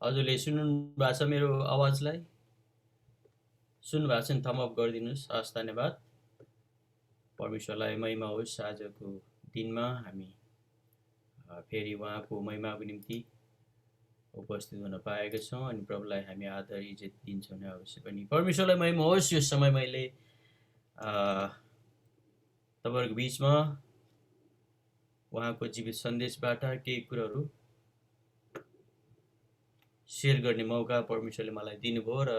हजुरले सुन्नु भएको छ मेरो आवाजलाई? सुन्नु भएको छ नि थम्ब अप गरिदिनुहोस्। हस् धन्यवाद। परमेश्वरलाई महिमा होस्। आजको दिनमा हामी फेरि उहाँको महिमाको निम्ति उपस्थित हुन पाएका छौँ अनि प्रभुलाई हामी आदर इज्जत दिन्छौँ नै अवश्य पनि। परमेश्वरलाई महिमा होस्। यो समय मैले तपाईँहरूको बिचमा उहाँको जीवित सन्देशबाट केही कुराहरू सेयर गर्ने मौका परमेश्वरले मलाई दिनुभयो र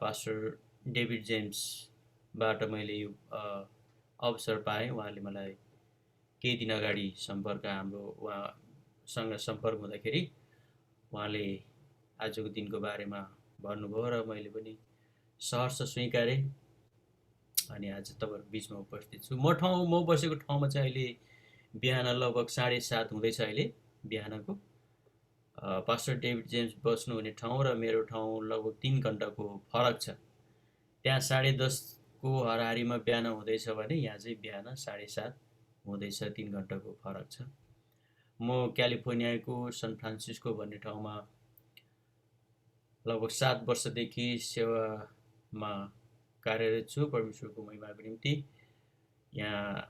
पास्टर डेभिड जेम्सबाट मैले यो अवसर पाएँ। उहाँले मलाई केही दिन अगाडि हाम्रो उहाँसँग सम्पर्क हुँदाखेरि उहाँले आजको दिनको बारेमा भन्नुभयो र मैले पनि सहर्ष स्वीकारेँ अनि आज तपाईँहरूको बिचमा उपस्थित छु। म बसेको ठाउँमा चाहिँ अहिले बिहान लगभग 7:30 हुँदैछ। अहिले बिहानको पास्टर डेभिड जेम्स बस्नुहुने ठाउँ र मेरो ठाउँ लगभग 3 घन्टाको फरक छ। त्यहाँ 10:30 को हाराहारीमा बिहान हुँदैछ भने यहाँ चाहिँ बिहान 7:30 हुँदैछ। 3 घन्टाको फरक छ। म क्यालिफोर्नियाको सन फ्रान्सिस्को भन्ने ठाउँमा लगभग 7 वर्षदेखि सेवामा कार्यरत छु परमेश्वरको महिमाको निम्ति। यहाँ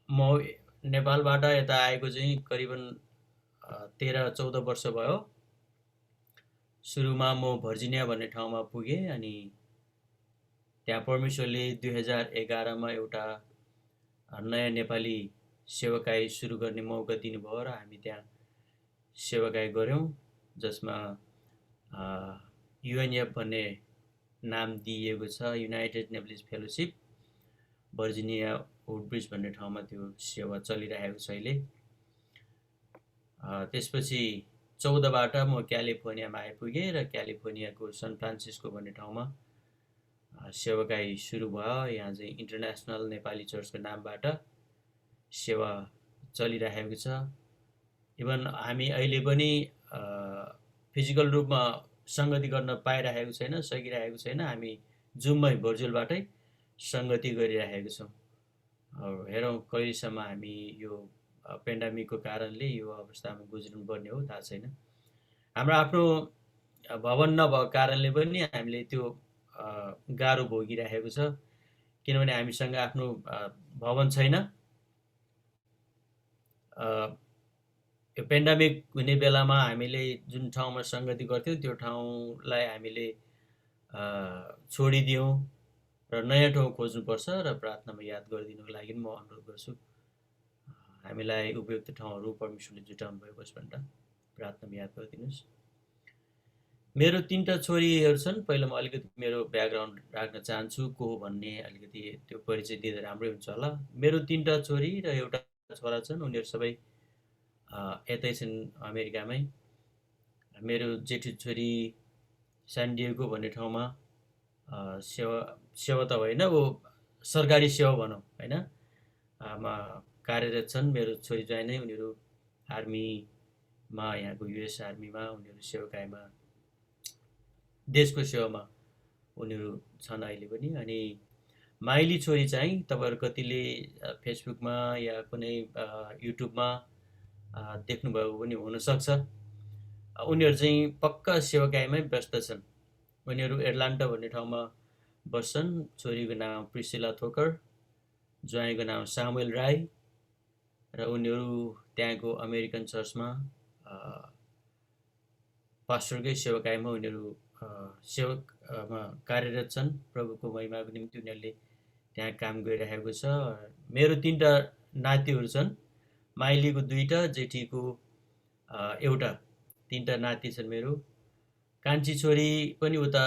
म नेपालबाट यता आएको चाहिँ करिबन 13-14 वर्ष भयो। सुरुमा म भर्जिनिया भन्ने ठाउँमा पुगेँ अनि त्यहाँ परमेश्वरले 2011 मा एउटा नयाँ नेपाली सेवाकाई सुरु गर्ने मौका दिनुभयो र हामी त्यहाँ सेवाकाई गऱ्यौँ, जसमा युएनएफ भन्ने नाम दिइएको छ, United Nepalese fellowship. Virginia Woodbridge भन्ने ठाउँमा त्यो सेवा चलिरहेको छ अहिले। त्यसपछि 14बाट म क्यालिफोर्नियामा आइपुगेँ र क्यालिफोर्नियाको सन फ्रान्सिस्को भन्ने ठाउँमा सेवाकाई सुरु भयो। यहाँ चाहिँ इन्टरनेसनल नेपाली चर्चको नामबाट सेवा चलिरहेको छ। इभन हामी अहिले पनि फिजिकल रूपमा सङ्गति गर्न पाइरहेको छैन, सकिरहेको छैन। हामी जुममै भर्चुअलबाटै सङ्गति गरिरहेको छौँ। हेरौँ कहिलेसम्म हामी यो पेन्डामिकको कारणले यो अवस्थामा गुज्रिनुपर्ने हो थाहा छैन। हाम्रो आफ्नो भवन नभएको कारणले पनि हामीले त्यो गाह्रो भोगिरहेको छ, किनभने हामीसँग आफ्नो भवन छैन। यो पेन्डामिक हुने बेलामा हामीले जुन ठाउँमा सङ्गति गर्थ्यौँ त्यो ठाउँलाई हामीले छोडिदियौँ र नयाँ ठाउँ खोज्नुपर्छ र प्रार्थनामा याद गरिदिनुको लागि म अनुरोध गर्छु। हामीलाई उपयुक्त ठाउँहरू परमेश्वरले जुटाउनु भएको छ भनेर प्रार्थनामा याद गरिदिनुहोस्। मेरो 3टा छोरीहरू छन्। पहिला म अलिकति मेरो ब्याकग्राउन्ड राख्न चाहन्छु, को हो भन्ने अलिकति त्यो परिचय दिँदा राम्रै हुन्छ होला। मेरो 3टा छोरी र एउटा छोरा छन्। उनीहरू सबै यतै छन्, अमेरिकामै। मेरो जेठी छोरी स्यानडिएगो भन्ने ठाउँमा सेवा त होइन, वो सरकारी सेवा भनौँ होइन, कार्यरत छन्। मेरो छोरी ज्वाइँ नै उनीहरू आर्मीमा, यहाँको युएस आर्मीमा उनीहरू सेवाकाईमा, देशको सेवामा उनीहरू छन् अहिले पनि। अनि माइली छोरी चाहिँ तपाईँहरू कतिले फेसबुकमा या कुनै युट्युबमा देख्नुभएको पनि हुनसक्छ। उनीहरू चाहिँ पक्का सेवाकाईमै व्यस्त छन्। उनीहरू एटलान्टा भन्ने ठाउँमा बस्छन्। छोरीको नाम प्रिसिला थोकर, ज्वाइँको नाम सामुएल राई र उनीहरू त्यहाँको अमेरिकन चर्चमा पास्टरकै सेवाकाईमा उनीहरू सेवकमा कार्यरत छन्। प्रभुको महिमाको निम्ति उनीहरूले त्यहाँ काम गरिरहेको छ। मेरो 3टा नातिहरू छन्। माइलीको 2टा, जेठीको एउटा, 3टा नाति छन् मेरो। कान्छी छोरी पनि उता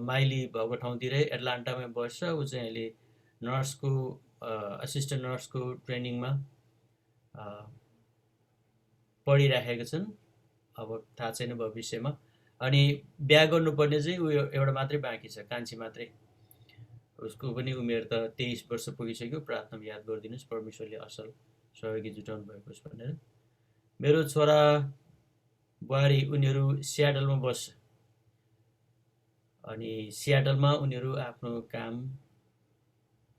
माइली भएको ठाउँतिरै एटलान्टामै बस्छ। ऊ चाहिँ अहिले नर्सको असिस्टेन्ट नर्सको ट्रेनिङमा पढिरहेका छन्। अब थाहा छैन भविष्यमा। अनि बिहा गर्नुपर्ने चाहिँ ऊ एउटा मात्रै बाँकी छ, कान्छी मात्रै। उसको पनि उमेर त 23 वर्ष पुगिसक्यो। प्रार्थनामा याद गरिदिनुहोस्, परमेश्वरले असल सहयोगी जुटाउनु भएको छ भनेर। मेरो छोरा बुहारी उनीहरू सियाटलमा बस्छ। अनि सियाटलमा उनीहरू आफ्नो काम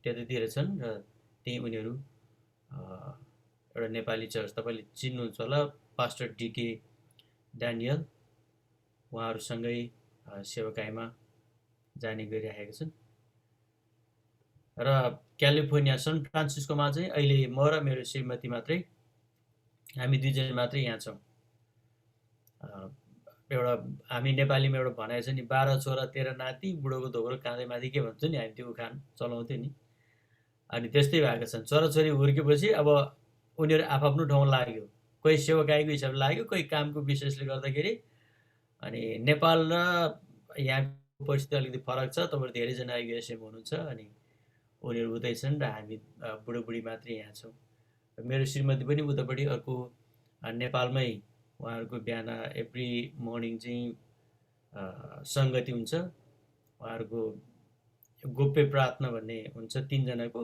त्यतातिर छन् र त्यही उनीहरू एउटा नेपाली चर्च, तपाईँले चिन्नुहुन्छ होला, पास्टर डिके ड्यानियल उहाँहरूसँगै सेवाकाईमा जाने गरिरहेको छु र क्यालिफोर्निया सन फ्रान्सिस्कोमा चाहिँ अहिले म र मेरो श्रीमती मात्रै, हामी दुईजना मात्रै यहाँ छौँ। एउटा हामी नेपालीमा एउटा भनाइ छ नि, 12 छोरा 13 नाति, बुढोको धोक्रो काँधै माथि, के भन्छ नि, हामी त्यो उखान चलाउँथ्यो नि। अनि त्यस्तै भएको छन्। छोराछोरी हुर्केपछि अब उनीहरू आफ्नो ठाउँ लाग्यो, कोही सेवाकाईको हिसाबले लाग्यो, कोही कामको विशेषले गर्दाखेरि। अनि नेपाल र यहाँको परिस्थिति अलिकति फरक छ। तपाईँहरू धेरैजना युएसएमा हुनुहुन्छ, अनि उनीहरू उतै छन् र हामी बुढोबुढी मात्रै यहाँ छौँ। मेरो श्रीमती पनि उतापट्टि अर्को नेपालमै, उहाँहरूको बिहान एभ्री मर्निङ चाहिँ सङ्गति हुन्छ। उहाँहरूको गोप्य प्रार्थना भन्ने हुन्छ 3 जनाको,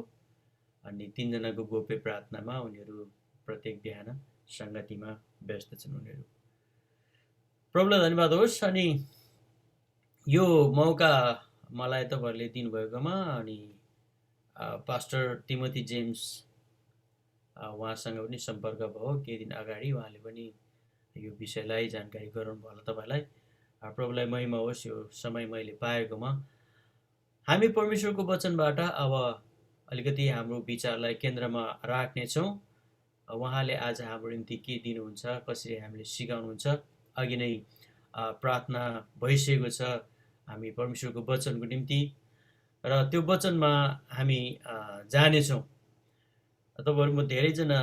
अनि 3 जनाको गोप्य प्रार्थनामा उनीहरू प्रत्येक बिहान सङ्गतिमा व्यस्त छन् उनीहरू। प्रभुलाई धन्यवाद होस्। अनि यो मौका मलाई तपाईँहरूले दिनुभएकोमा, अनि पास्टर टिमोथी जेम्स उहाँसँग पनि सम्पर्क भयो केही दिन अगाडि। उहाँले पनि यो विषयलाई जानकारी गराउनु भयो होला तपाईँलाई। प्रभुलाई महिमा होस् यो समय मैले पाएकोमा। हामी परमेश्वरको वचनबाट अब अलिकति हाम्रो विचारलाई केन्द्रमा राख्नेछौँ। उहाँले आज हाम्रो निम्ति के दिनुहुन्छ, कसरी हामीले सिकाउनुहुन्छ। अघि नै प्रार्थना भइसकेको छ हामी परमेश्वरको वचनको निम्ति, र त्यो वचनमा हामी जानेछौँ। तपाईँहरू, म धेरैजना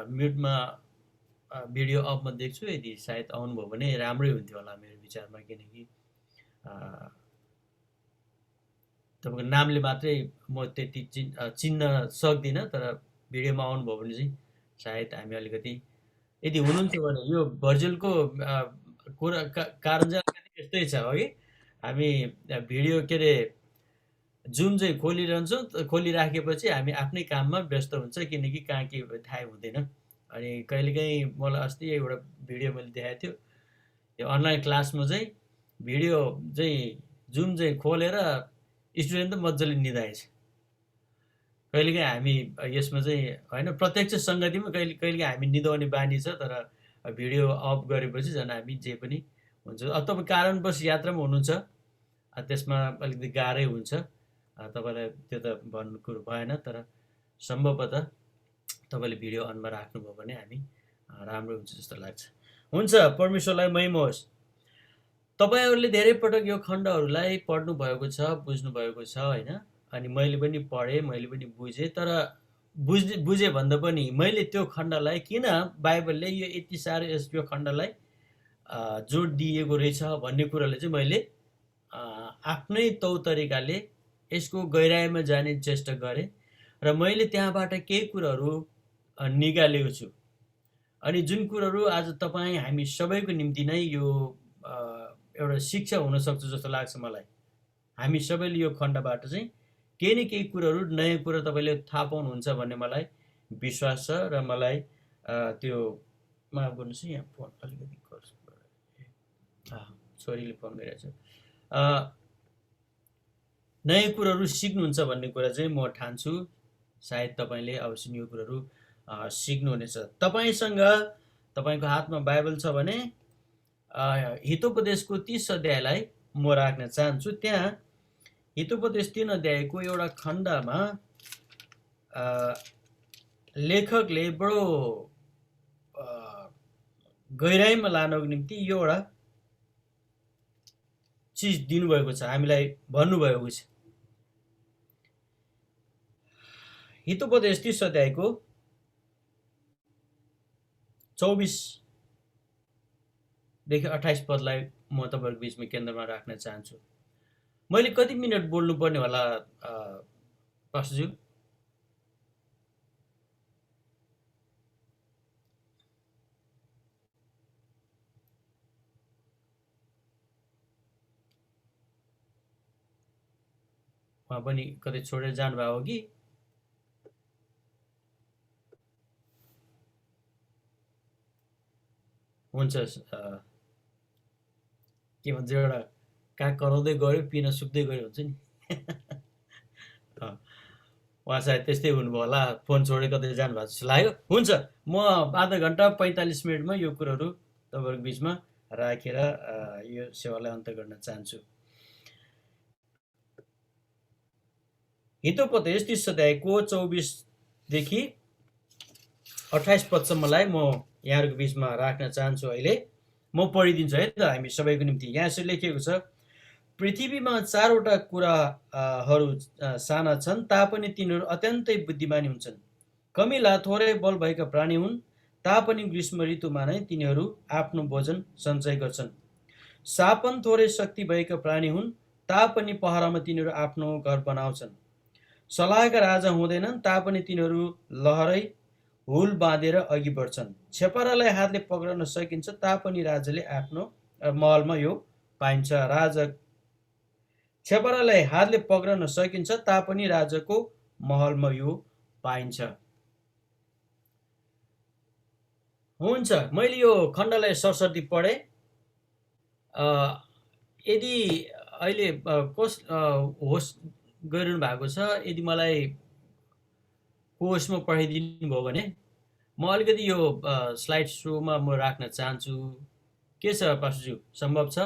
म्युटमा भिडियो अफमा देख्छु, यदि सायद आउनुभयो भने राम्रै हुन्थ्यो होला मेरो विचारमा, किनकि तपाईँको नामले मात्रै म त्यति चिन्न सक्दिनँ, तर भिडियोमा आउनुभयो भने चाहिँ सायद हामी अलिकति, यदि हुनुहुन्छ भने, यो भर्चुअलको कुरा कारण चाहिँ अलिकति यस्तै छ अघि हामी भिडियो के अरे जुम चाहिँ खोलिरहन्छौँ, खोलिराखेपछि हामी आफ्नै काममा व्यस्त हुन्छ, किनकि कहाँ के थाहै हुँदैन। अनि कहिलेकाहीँ मलाई अस्ति एउटा भिडियो मैले देखाएको थियो, यो अनलाइन क्लासमा चाहिँ भिडियो चाहिँ जुम चाहिँ खोलेर स्टुडेन्ट त मजाले निदाएछ। कहिलेकाहीँ हामी यसमा चाहिँ होइन, प्रत्यक्ष सङ्गतिमा कहिलेकाहीँ हामी निदाउने बानी छ, तर भिडियो अफ गरेपछि झन् हामी जे पनि हुन्छ। अब तपाईँ कारणवश यात्रामा हुनुहुन्छ, त्यसमा अलिकति गाह्रै हुन्छ। तपाईँलाई त्यो त भन्नु कुरो भएन, तर सम्भवतः तपाईँले भिडियो अनमा राख्नुभयो भने हामी राम्रो हुन्छ जस्तो लाग्छ। हुन्छ, परमेश्वरलाई महिमा होस्। तपाईँहरूले धेरै पटक यो खण्डहरूलाई पढ्नु भएको छ, बुझ्नु भएको छ होइन। अनि मैले पनि पढेँ, मैले पनि बुझेँ, तर बुझेँ भन्दा पनि मैले त्यो खण्डलाई किन बाइबलले यो यति साह्रो यो खण्डलाई जोड दिएको रहेछ भन्ने कुराले चाहिँ मैले आफ्नै तौर तरिकाले यसको गहिराइमा जाने चेष्टा गरेँ, र मैले त्यहाँबाट केही कुराहरू निकालेको छु। अनि जुन कुराहरू आज तपाईँ हामी सबैको निम्ति नै यो एउटा शिक्षा हुनसक्छ जस्तो लाग्छ मलाई। हामी सबैले यो खण्डबाट चाहिँ केही न केही कुराहरू, नयाँ कुरा तपाईँले थाहा पाउनुहुन्छ भन्ने मलाई विश्वास छ। र मलाई त्यो माफ गर्नुहोस्, यहाँ फोन अलिकति छोरीले फोन गरिरहेको छ। नयाँ कुराहरू सिक्नुहुन्छ भन्ने कुरा चाहिँ म ठान्छु। सायद तपाईँले अवश्य यो कुराहरू सिक्नुहुनेछ। तपाईँको हातमा बाइबल छ भने हितोपदेशको 30 अध्यायलाई म राख्न चाहन्छु। त्यहाँ हितोपदेश 3 अध्यायको एउटा खण्डमा लेखकले बडो गहिराइमा लानको निम्ति यो एउटा चिज दिनुभएको छ, हामीलाई भन्नुभएको छ। हितोपदेश 30 अध्यायको 24 देखि 28 पदलाई म तपाईँहरूको बिचमा केन्द्रमा राख्न चाहन्छु। मैले कति मिनट बोल्नुपर्ने होला पास्टरज्यू? उहाँ पनि कतै छोडेर जानुभएको हो कि? हुन्छ, के भन्छ, एउटा काग कराउँदै गयो, पिना सुक्दै गयो हुन्छ नि। उहाँ सायद त्यस्तै हुनुभयो होला, फोन छोडेर कतै जानुभएको जस्तो लाग्यो। हुन्छ, म आधा घन्टा 45 मिनटमा यो कुरोहरू तपाईँहरूको बिचमा राखेर यो सेवालाई अन्त्य गर्न चाहन्छु। हितोपदेश 30 अध्यायको 24देखि 28 पदसम्मलाई म यहाँहरूको बिचमा राख्न चाहन्छु। अहिले म पढिदिन्छु है त हामी सबैको निम्ति। यहाँ यसरी लेखिएको छ, पृथ्वीमा 4वटा कुराहरू साना छन् तापनि तिनीहरू अत्यन्तै बुद्धिमानी हुन्छन्। कमिला थोरै बल भएका प्राणी हुन् तापनि ग्रीष्म ऋतुमा नै तिनीहरू आफ्नो भोजन सञ्चय गर्छन्। सापन थोरै शक्ति भएका प्राणी हुन् तापनि पहरामा तिनीहरू आफ्नो घर बनाउँछन्। सलाहका राजा हुँदैनन् तापनि तिनीहरू लहरै हुल बाँधेर अघि बढ्छन्। छेपारालाई हातले पक्रन सकिन्छ तापनि राजाले आफ्नो महलमा यो पाइन्छ। छेपारालाई हातले पक्रन सकिन्छ तापनि राजाको महलमा यो पाइन्छ। हुन्छ, मैले यो खण्डलाई सरस्वती पढेँ। यदि अहिले होस्ट गरिरहनु भएको छ, यदि मलाई कोर्समा पढाइदिनु भयो भने म अलिकति यो स्लाइड सोमा म राख्न चाहन्छु। के छ पास्टरज्यू, सम्भव छ?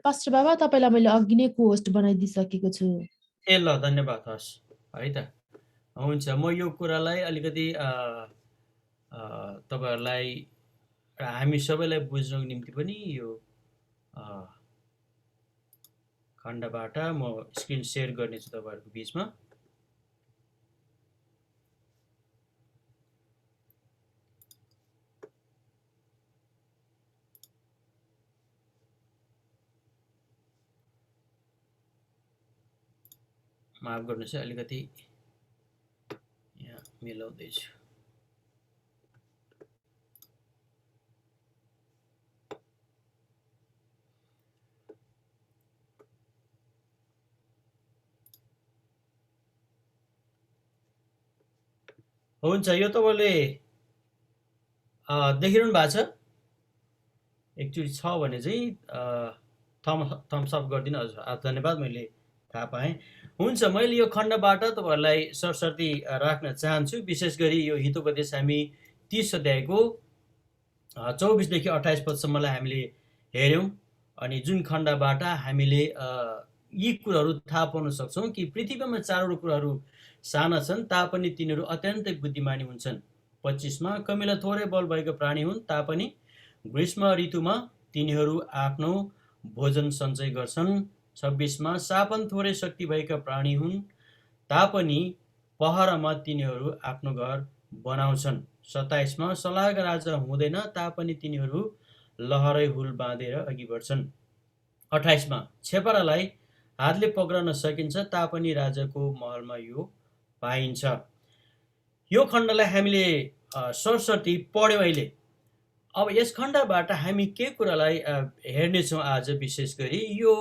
पास्टर बाबा, तपाईलाई मैले अघि नै को होस्ट बनाइदिइसकेको छु। ए ल, धन्यवाद। हस् है त, हुन्छ। म यो कुरालाई अलिकति तपाईहरूलाई हामी सबैलाई बुझ्नको निम्ति पनि यो खण्डबाट म स्क्रिन सेयर गर्नेछु तपाईँहरूको बिचमा। माफ गर्नुहोस् है, अलिकति यहाँ मिलाउँदैछु। हुन्छ, यो तपाईँले देखिरहनु भएको छ? एकचोटि छ भने चाहिँ थम्स अप गरिदिनु। हजुर, धन्यवाद, मैले थाहा पाएँ। हुन्छ, मैले यो खण्डबाट तपाईँहरूलाई सरस्वती राख्न चाहन्छु। विशेष गरी यो हितोपदेश हामी 30 अध्यायको 24देखि 28 पदसम्मलाई हामीले हेऱ्यौँ। अनि जुन खण्डबाट हामीले यी कुराहरू थाहा पाउन सक्छौँ कि पृथ्वीमा 4वटा कुराहरू साना छन् तापनि तिनीहरू अत्यन्तै बुद्धिमानी हुन्छन्। 25मा कमिला थोरै बल भएका प्राणी हुन् तापनि ग्रीष्म ऋतुमा तिनीहरू आफ्नो भोजन सञ्चय गर्छन्। 26मा सापन थोरै शक्ति भएका प्राणी हुन् तापनि पहरामा तिनीहरू आफ्नो घर बनाउँछन्। 27मा सलाहका राजा हुँदैन तापनि तिनीहरू लहरै हुल बाँधेर अघि बढ्छन्। 28मा छेपारालाई हातले पक्रन सकिन्छ तापनि राजाको महलमा यो पाइन्छ। यो खण्डलाई हामीले सरस्वती पढ्यौँ अहिले। अब यस खण्डबाट हामी के कुरालाई हेर्नेछौँ आज? विशेष गरी यो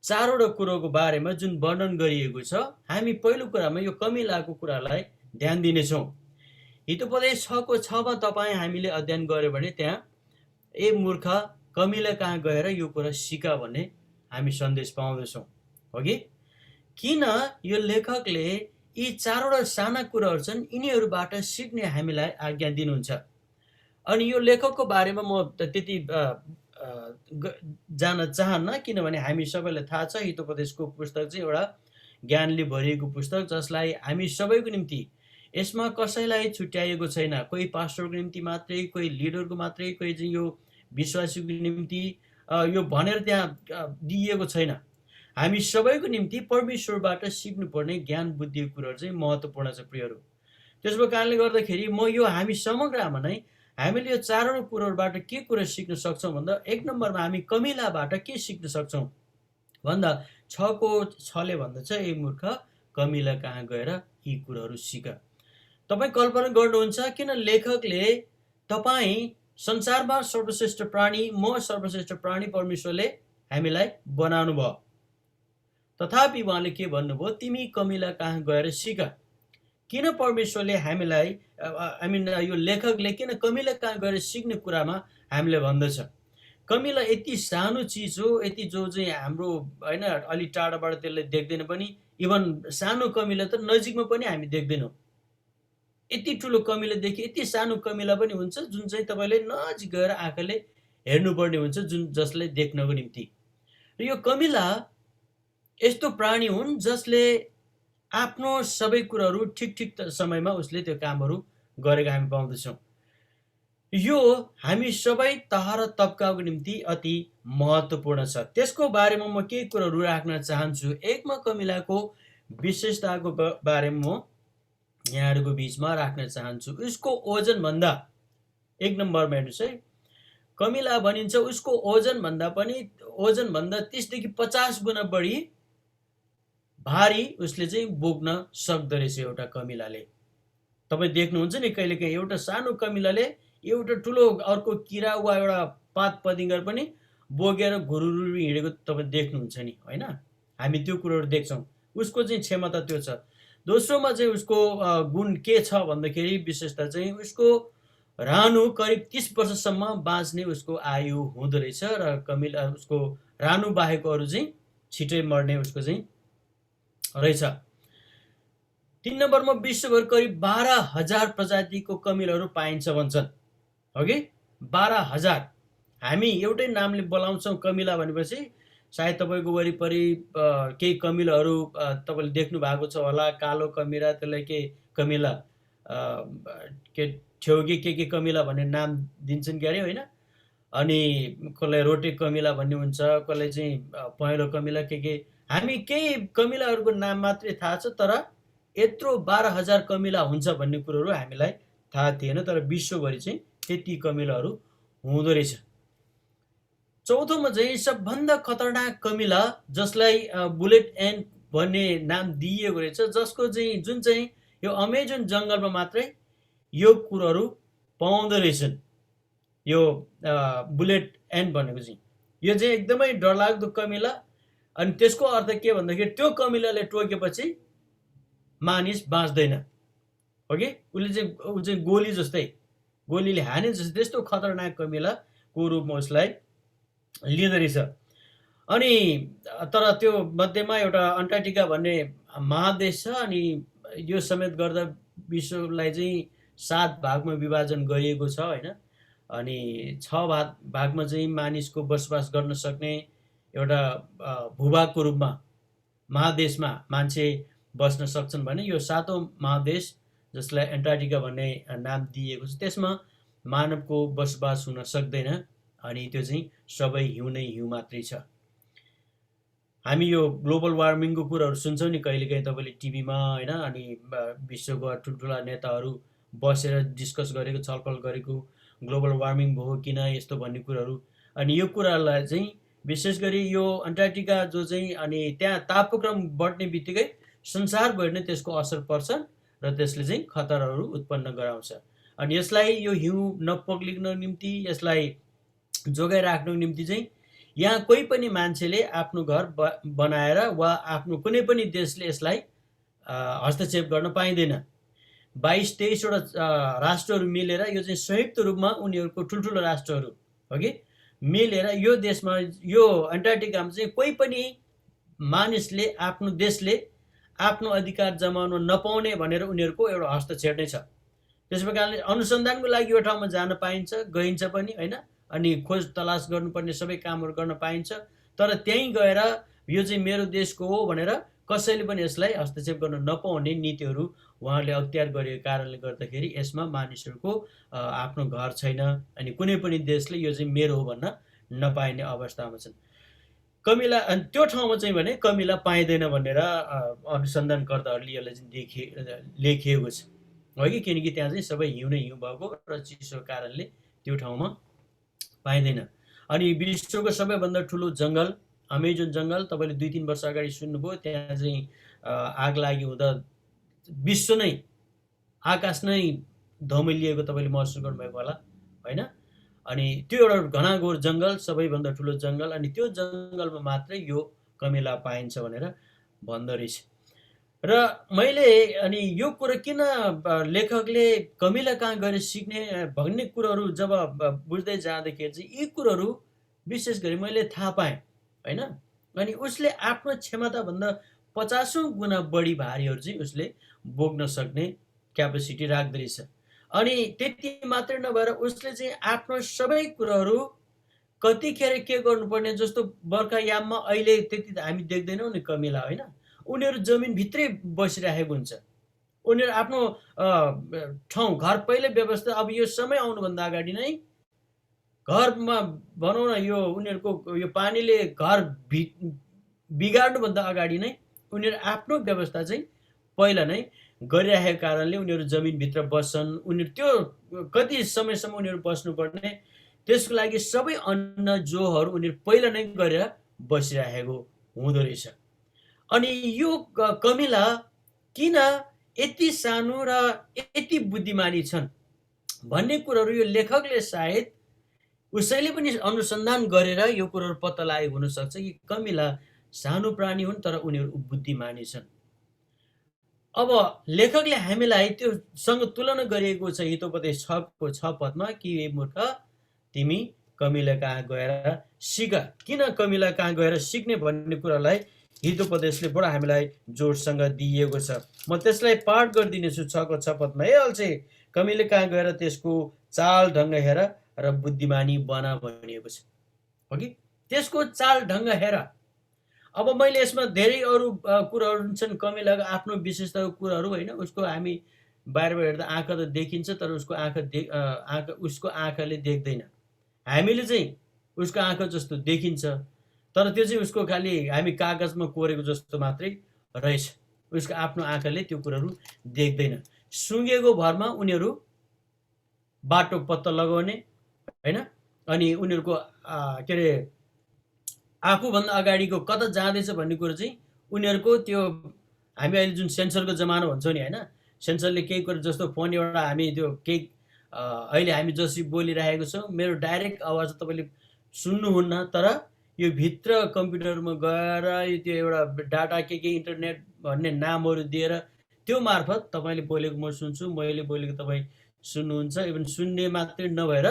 4वटा कुरोको बारेमा जुन वर्णन गरिएको छ, हामी पहिलो कुरामा यो कमिलाको कुरालाई ध्यान दिनेछौँ। हितोपदेश 6को 6मा तपाईँ हामीले अध्ययन गर्यो भने त्यहाँ ए मूर्ख, कमिला कहाँ गएर यो कुरा सिका भन्ने हामी सन्देश पाउँदछौँ, हो कि? किन यो लेखकले यी 4वटा साना कुराहरू छन् यिनीहरूबाट सिक्ने हामीलाई आज्ञा दिनुहुन्छ। अनि यो लेखकको बारेमा म त्यति जान चाहन्न, किनभने हामी सबैलाई थाहा छ हितोपदेशको पुस्तक चाहिँ एउटा ज्ञानले भरिएको पुस्तक, जसलाई हामी सबैको निम्ति यसमा कसैलाई छुट्याइएको छैन। कोही पास्टरको निम्ति मात्रै, कोही लिडरको मात्रै, कोही चाहिँ यो विश्वासीको निम्ति यो भनेर त्यहाँ दिइएको छैन। हामी सबैको निम्ति परमेश्वरबाट सिक्नुपर्ने ज्ञान बुद्धिको कुराहरू चाहिँ महत्त्वपूर्ण छ प्रियहरू। त्यसको कारणले गर्दाखेरि म यो हामी समग्रमा नै हामीले यो 4वटा कुराहरूबाट के कुरा सिक्न सक्छौँ भन्दा, एक नम्बरमा हामी कमिलाबाट के सिक्न सक्छौँ भन्दा 6को 6ले भन्दछ, ए मूर्ख, कमिला कहाँ गएर यी कुराहरू सिक। तपाईँ कल्पना गर्नुहुन्छ किन लेखकले तपाईँ संसारमा सर्वश्रेष्ठ प्राणी, म सर्वश्रेष्ठ प्राणी परमेश्वरले हामीलाई बनाउनु भयो, तथापि उहाँले के भन्नुभयो? तिमी कमिला कहाँ गएर सिक। किन परमेश्वरले हामीलाई यो लेखकले किन कमिला कहाँ गएर सिक्ने कुरामा हामीले भन्दछ? कमिला यति सानो चिज हो, यति जो चाहिँ हाम्रो होइन अलि टाढाबाट त्यसलाई देख्दैन पनि, इभन सानो कमिला त नजिकमा पनि हामी देख्दैनौँ। यति ठुलो कमिलादेखि यति सानो कमिला पनि हुन्छ जुन चाहिँ तपाईँले नजिक गएर आँखाले हेर्नुपर्ने हुन्छ, जसलाई देख्नको निम्ति। र यो कमिला यस्तो प्राणी हुन् जसले आफ्नो सबै कुराहरू ठिक समयमा उसले त्यो कामहरू गरेको हामी पाउँदछौँ। यो हामी सबै तह र तबकाको निम्ति अति महत्त्वपूर्ण छ। त्यसको बारेमा म केही कुराहरू राख्न चाहन्छु। एकमा कमिलाको विशेषताको बारेमा म यहाँहरूको बिचमा राख्न चाहन्छु। उसको ओजनभन्दा एक नम्बरमा हेर्नुहोस् है, कमिला भनिन्छ उसको ओजनभन्दा 30 देखि 50 गुणा बढी भारी उसले चाहिँ बोक्न सक्दो रहेछ एउटा कमिलाले। तपाईँ देख्नुहुन्छ नि कहिलेकाहीँ एउटा सानो कमिलाले एउटा ठुलो अर्को किरा वा एउटा पात पदिङ्गर पनि बोकेर घुरुरु हिँडेको तपाईँ देख्नुहुन्छ नि, होइन? हामी त्यो कुरोहरू देख्छौँ। उसको चाहिँ क्षमता त्यो छ। दोस्रोमा चाहिँ उसको गुण के छ भन्दाखेरि विशेषता चाहिँ उसको रानु करिब 30 वर्षसम्म बाँच्ने उसको आयु हुँदो रहेछ र कमिला उसको रानु बाहेक अरू चाहिँ छिटै मर्ने उसको चाहिँ रहेछ। 3 नम्बरमा विश्वभर करिब 12,000 प्रजातिको कमिलाहरू पाइन्छ भन्छन्, हो कि? 12,000। हामी एउटै नामले बोलाउँछौँ कमिला भनेपछि सायद तपाईँको वरिपरि केही कमिलाहरू तपाईँले देख्नु भएको छ होला। कालो कमिला, त्यसलाई के कमिला के ठेउगी के कमिला भन्ने नाम दिन्छन् क्यारे, होइन? अनि कसलाई रोटे कमिला भन्ने हुन्छ, कसलाई चाहिँ पहेँलो कमिला के हामी केही कमिलाहरूको नाम मात्रै थाहा छ, तर यत्रो 12,000 कमिला हुन्छ भन्ने कुरोहरू हामीलाई थाहा थिएन। तर विश्वभरि चाहिँ त्यति कमिलाहरू हुँदो रहेछ। चौथोमा चाहिँ सबभन्दा खतरनाक कमिला जसलाई बुलेट एन्ड भन्ने नाम दिइएको रहेछ, जसको चाहिँ जुन चाहिँ यो अमेजन जङ्गलमा मात्रै यो कुरोहरू पाउँदो रहेछन्। यो बुलेट एन्ड भनेको चाहिँ यो चाहिँ एकदमै डरलाग्दो कमिला। अनि त्यसको अर्थ के भन्दाखेरि त्यो कमिलाले टोकेपछि मानिस बाँच्दैन, हो कि? ऊ चाहिँ गोली जस्तै, गोलीले हाने जस्तै त्यस्तो खतरनाक कमिलाको रूपमा उसलाई लिँदो रहेछ। अनि तर त्यो मध्येमा एउटा अन्टार्कटिका भन्ने महादेश छ। अनि यो समेत गर्दा विश्वलाई चाहिँ 7 भागमा विभाजन गरिएको छ, होइन? अनि 6 भागमा चाहिँ मानिसको बसोबास गर्न सक्ने एउटा भूभागको रूपमा महादेशमा मान्छे बस्न सक्छन् भने यो 7औं महादेश जसलाई एन्टार्कटिका भन्ने नाम दिएको छ त्यसमा मानवको बसोबास हुन सक्दैन। अनि त्यो चाहिँ सबै हिउँ नै हिउँ मात्रै छ। हामी यो ग्लोबल वार्मिङको कुराहरू सुन्छौँ नि कहिलेकाहीँ तपाईँले टिभीमा, होइन? अनि विश्वका ठुल्ठुला नेताहरू बसेर डिस्कस गरेको, छलफल गरेको ग्लोबल वार्मिङ भयो किन यस्तो भन्ने कुराहरू। अनि यो कुरालाई चाहिँ विशेष गरी यो अन्टार्कटिका जो चाहिँ अनि त्यहाँ तापक्रम बढ्ने बित्तिकै संसारभरि नै त्यसको असर पर्छ र त्यसले चाहिँ खतराहरू उत्पन्न गराउँछ। अनि यसलाई यो हिउँ नपग्लिनको निम्ति, यसलाई जोगाइराख्नुको निम्ति चाहिँ यहाँ कोही पनि मान्छेले आफ्नो घर बनाएर वा आफ्नो कुनै पनि देशले यसलाई हस्तक्षेप गर्न पाइँदैन। 22-23 वटा राष्ट्रहरू मिलेर यो चाहिँ संयुक्त रूपमा उनीहरूको ठुल्ठुलो राष्ट्रहरू, हो कि, मिलेर यो देशमा यो अन्टार्कटिकामा चाहिँ कोही पनि मानिसले आफ्नो देशले आफ्नो अधिकार जमाउन नपाउने भनेर उनीहरूको एउटा हस्तक्षेप नै छ। त्यस प्रकारले अनुसन्धानको लागि यो ठाउँमा जान पाइन्छ, गइन्छ पनि, होइन? अनि खोज तलास गर्नुपर्ने सबै कामहरू गर्न पाइन्छ। तर त्यहीँ गएर यो चाहिँ मेरो देशको हो भनेर कसैले पनि यसलाई हस्तक्षेप गर्न नपाउने नीतिहरू उहाँहरूले अख्तियार गरेको कारणले गर्दाखेरि यसमा मानिसहरूको आफ्नो घर छैन। अनि कुनै पनि देशले यो चाहिँ मेरो हो भन्न नपाइने अवस्थामा छन्। कमिला अनि त्यो ठाउँमा चाहिँ भने कमिला पाइँदैन भनेर अनुसन्धानकर्ताहरूले यसलाई चाहिँ लेखिएको छ, हो कि? किनकि त्यहाँ चाहिँ सबै हिउँ नै हिउँ भएको र चिसोको कारणले त्यो ठाउँमा पाइँदैन। अनि विश्वको सबैभन्दा ठुलो जङ्गल अमेजन जङ्गल, तपाईँले 2-3 वर्ष अगाडि सुन्नुभयो, त्यहाँ चाहिँ आग लागि हुँदा विश्व नै, आकाश नै धमिलिएको तपाईँले महसुस गर्नुभएको होला, होइन? अनि त्यो एउटा घनाघोर जङ्गल, सबैभन्दा ठुलो जङ्गल, अनि त्यो जङ्गलमा मात्रै यो कमिला पाइन्छ भनेर भन्दो रहेछ। र मैले अनि यो कुरो किन लेखकले कमिला कहाँ गएर सिक्ने भन्ने कुरोहरू जब बुझ्दै जाँदाखेरि चाहिँ यी कुरोहरू विशेष गरी मैले थाहा पाएँ होइन। अनि उसले आफ्नो क्षमताभन्दा 50औं गुणा बढी भारीहरू चाहिँ उसले बोक्न सक्ने क्यापेसिटी राख्दो रहेछ। अनि त्यति मात्रै नभएर उसले चाहिँ आफ्नो सबै कुराहरू कतिखेर के गर्नुपर्ने, जस्तो बर्खायाममा अहिले त्यति त हामी देख्दैनौँ नि कमिला होइन, उनीहरू जमिनभित्रै बसिरहेको हुन्छ। उनीहरू आफ्नो ठाउँ घर पहिल्यै व्यवस्था, अब यो समय आउनुभन्दा अगाडि नै घरमा भनौँ न, यो उनीहरूको यो पानीले घर बिगार्नुभन्दा अगाडि नै उनीहरू आफ्नो व्यवस्था चाहिँ पहिला नै गरिरहेको कारणले उनीहरू जमिनभित्र बस्छन्। उनीहरू त्यो कति समयसम्म उनीहरू बस्नुपर्ने, त्यसको लागि सबै अन्न जोहरू उनीहरू पहिला नै गरेर बसिरहेको हुँदो रहेछ। अनि यो कमिला किन यति सानो र यति बुद्धिमानी छन् भन्ने कुराहरू यो लेखकले सायद उसैले पनि अनुसन्धान गरेर यो कुराहरू पत्ता लागेको हुनसक्छ कि कमिला सानो प्राणी हुन् तर उनीहरू बुद्धिमानी छन्। अब लेखकले हामीलाई त्योसँग तुलना गरिएको छ हितोपदेश 6 पदमा कि ए मूर्ख, तिमी कमिला कहाँ गएर सिक। किन कमिला कहाँ गएर सिक्ने भन्ने कुरालाई हितोपदेशले बडा हामीलाई जोडसँग दिइएको छ। म त्यसलाई पाठ गरिदिनेछु 6 पदमा। ए अल्छे, कमिला कहाँ गएर त्यसको चाल ढङ्ग हेर र बुद्धिमानी बना भनिएको छ। हो कि त्यसको चाल ढङ्ग हेर। अब मैले यसमा धेरै अरू कुराहरू छन्, कमिलाको आफ्नो विशेषताको कुराहरू होइन। उसको हामी बाहिरबाट हेर्दा आँखा त देखिन्छ तर उसको उसको आँखाले देख्दैन। हामीले चाहिँ उसको आँखा जस्तो देखिन्छ तर त्यो चाहिँ उसको खालि हामी कागजमा कोरेको जस्तो मात्रै रहेछ। उसको आफ्नो आँखाले त्यो कुराहरू देख्दैन। सुँगेको भरमा उनीहरू बाटो पत्ता लगाउने होइन, अनि उनीहरूको के अरे आफूभन्दा अगाडिको कता जाँदैछ भन्ने कुरो चाहिँ उनीहरूको त्यो हामी अहिले जुन सेन्सरको जमाना भन्छौँ नि होइन, सेन्सरले केही कुरा जस्तो फोन एउटा हामी त्यो केही अहिले हामी जसरी बोलिरहेको छौँ, मेरो डाइरेक्ट आवाज तपाईँले सुन्नुहुन्न तर यो भित्र कम्प्युटरमा गएर त्यो एउटा डाटा के इन्टरनेट भन्ने नामहरू दिएर त्यो मार्फत तपाईँले बोलेको म सुन्छु, मैले बोलेको तपाईँ सुन्नुहुन्छ। इभन सुन्ने मात्रै नभएर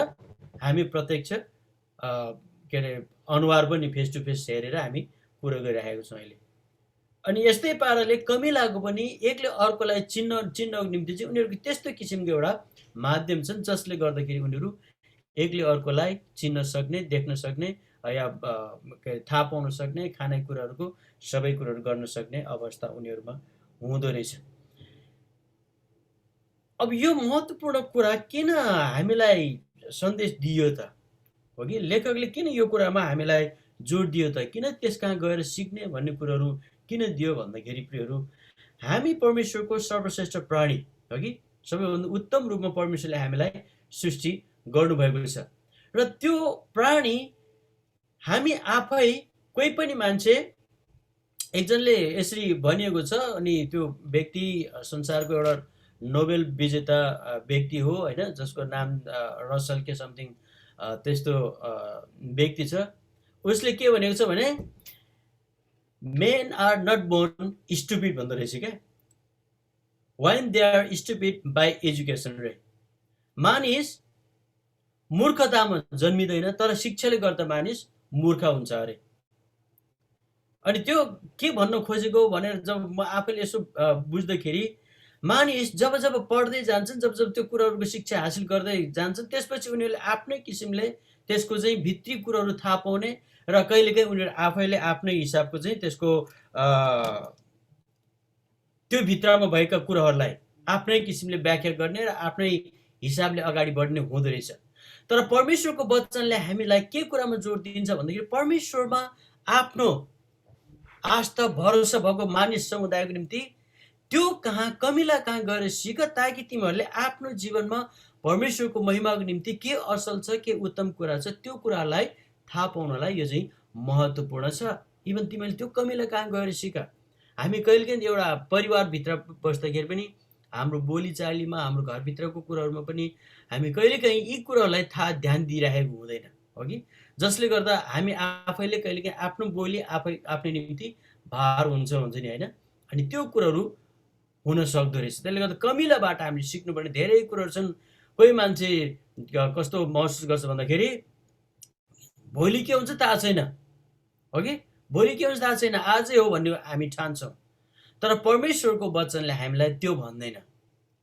हामी प्रत्यक्ष के अरे अनुहार पनि फेस टु फेस हेरेर हामी कुरो गरिरहेको छौँ अहिले। अनि यस्तै पाराले कमिलाको पनि एकले अर्कोलाई चिन्नको निम्ति चाहिँ उनीहरूको त्यस्तो किसिमको एउटा माध्यम छन् जसले गर्दाखेरि उनीहरू एकले अर्कोलाई चिन्न सक्ने, देख्न सक्ने या थाहा पाउन सक्ने, खानेकुराहरूको सबै कुराहरू गर्न सक्ने अवस्था उनीहरूमा हुँदो रहेछ। अब यो महत्त्वपूर्ण कुरा किन हामीलाई सन्देश दियो त? हो कि लेखकले किन यो कुरामा हामीलाई जोड दियो त? किन त्यस कहाँ गएर सिक्ने भन्ने कुराहरू किन दियो भन्दाखेरि प्रियहरू, हामी परमेश्वरको सर्वश्रेष्ठ प्राणी हो कि सबैभन्दा उत्तम रूपमा परमेश्वरले हामीलाई सृष्टि गर्नुभएको छ र त्यो प्राणी हामी आफै कोही पनि मान्छे, एकजनले यसरी भनिएको छ, अनि त्यो व्यक्ति संसारको एउटा नोबेल विजेता व्यक्ति हो होइन, जसको नाम रसल के समथिङ त्यस्तो व्यक्ति छ। उसले के भनेको छ भने men are not born stupid भन्दो रहेछ क्या, when they are stupid by education रे। मानिस मूर्खतामा जन्मिँदैन तर शिक्षाले गर्दा मानिस मूर्ख हुन्छ अरे। अनि त्यो के भन्न खोजेको भनेर जब म आफैले यसो बुझ्दाखेरि, मानिस जब जब पढ्दै जान्छन्, जब जब त्यो कुराहरूको शिक्षा हासिल गर्दै जान्छन्, त्यसपछि उनीहरूले आफ्नै किसिमले त्यसको चाहिँ भित्री कुराहरू थाहा पाउने र कहिलेकाहीँ उनीहरू आफैले आफ्नै हिसाबको चाहिँ त्यसको त्यो भित्रमा भएका कुराहरूलाई आफ्नै किसिमले व्याख्या गर्ने र आफ्नै हिसाबले अगाडि बढ्ने हुँदो रहेछ। तर परमेश्वरको वचनले हामीलाई के कुरामा जोड दिन्छ भन्दाखेरि, परमेश्वरमा आफ्नो आस्था भरोसा भएको मानिस समुदायको निम्ति त्यो कमिला कहाँ गएर सिक, ताकि तिमीहरूले आफ्नो जीवनमा परमेश्वरको महिमाको निम्ति के असल छ, के उत्तम कुरा छ, त्यो कुरालाई थाहा पाउनलाई यो चाहिँ महत्त्वपूर्ण छ। इभन तिमीले त्यो कमिला कहाँ गएर सिक। हामी कहिलेकाहीँ एउटा परिवारभित्र बस्दाखेरि पनि हाम्रो बोलीचालीमा, हाम्रो घरभित्रको कुराहरूमा पनि हामी कहिलेकाहीँ यी कुराहरूलाई थाहा ध्यान दिइरहेको हुँदैन हो कि, जसले गर्दा हामी आफैले कहिलेकाहीँ आफ्नो बोली आफ्नै निम्ति भार हुन्छ नि होइन। अनि त्यो कुराहरू हुन सक्दो रहेछ। त्यसले गर्दा कमिलाबाट हामीले सिक्नुपर्ने धेरै कुराहरू छन्। कोही मान्छे कस्तो महसुस गर्छ भन्दाखेरि, भोलि के हुन्छ थाहा छैन, हो कि? भोलि के हुन्छ थाहा छैन, आजै हो भन्ने हामी ठान्छौँ। तर परमेश्वरको वचनले हामीलाई त्यो भन्दैन।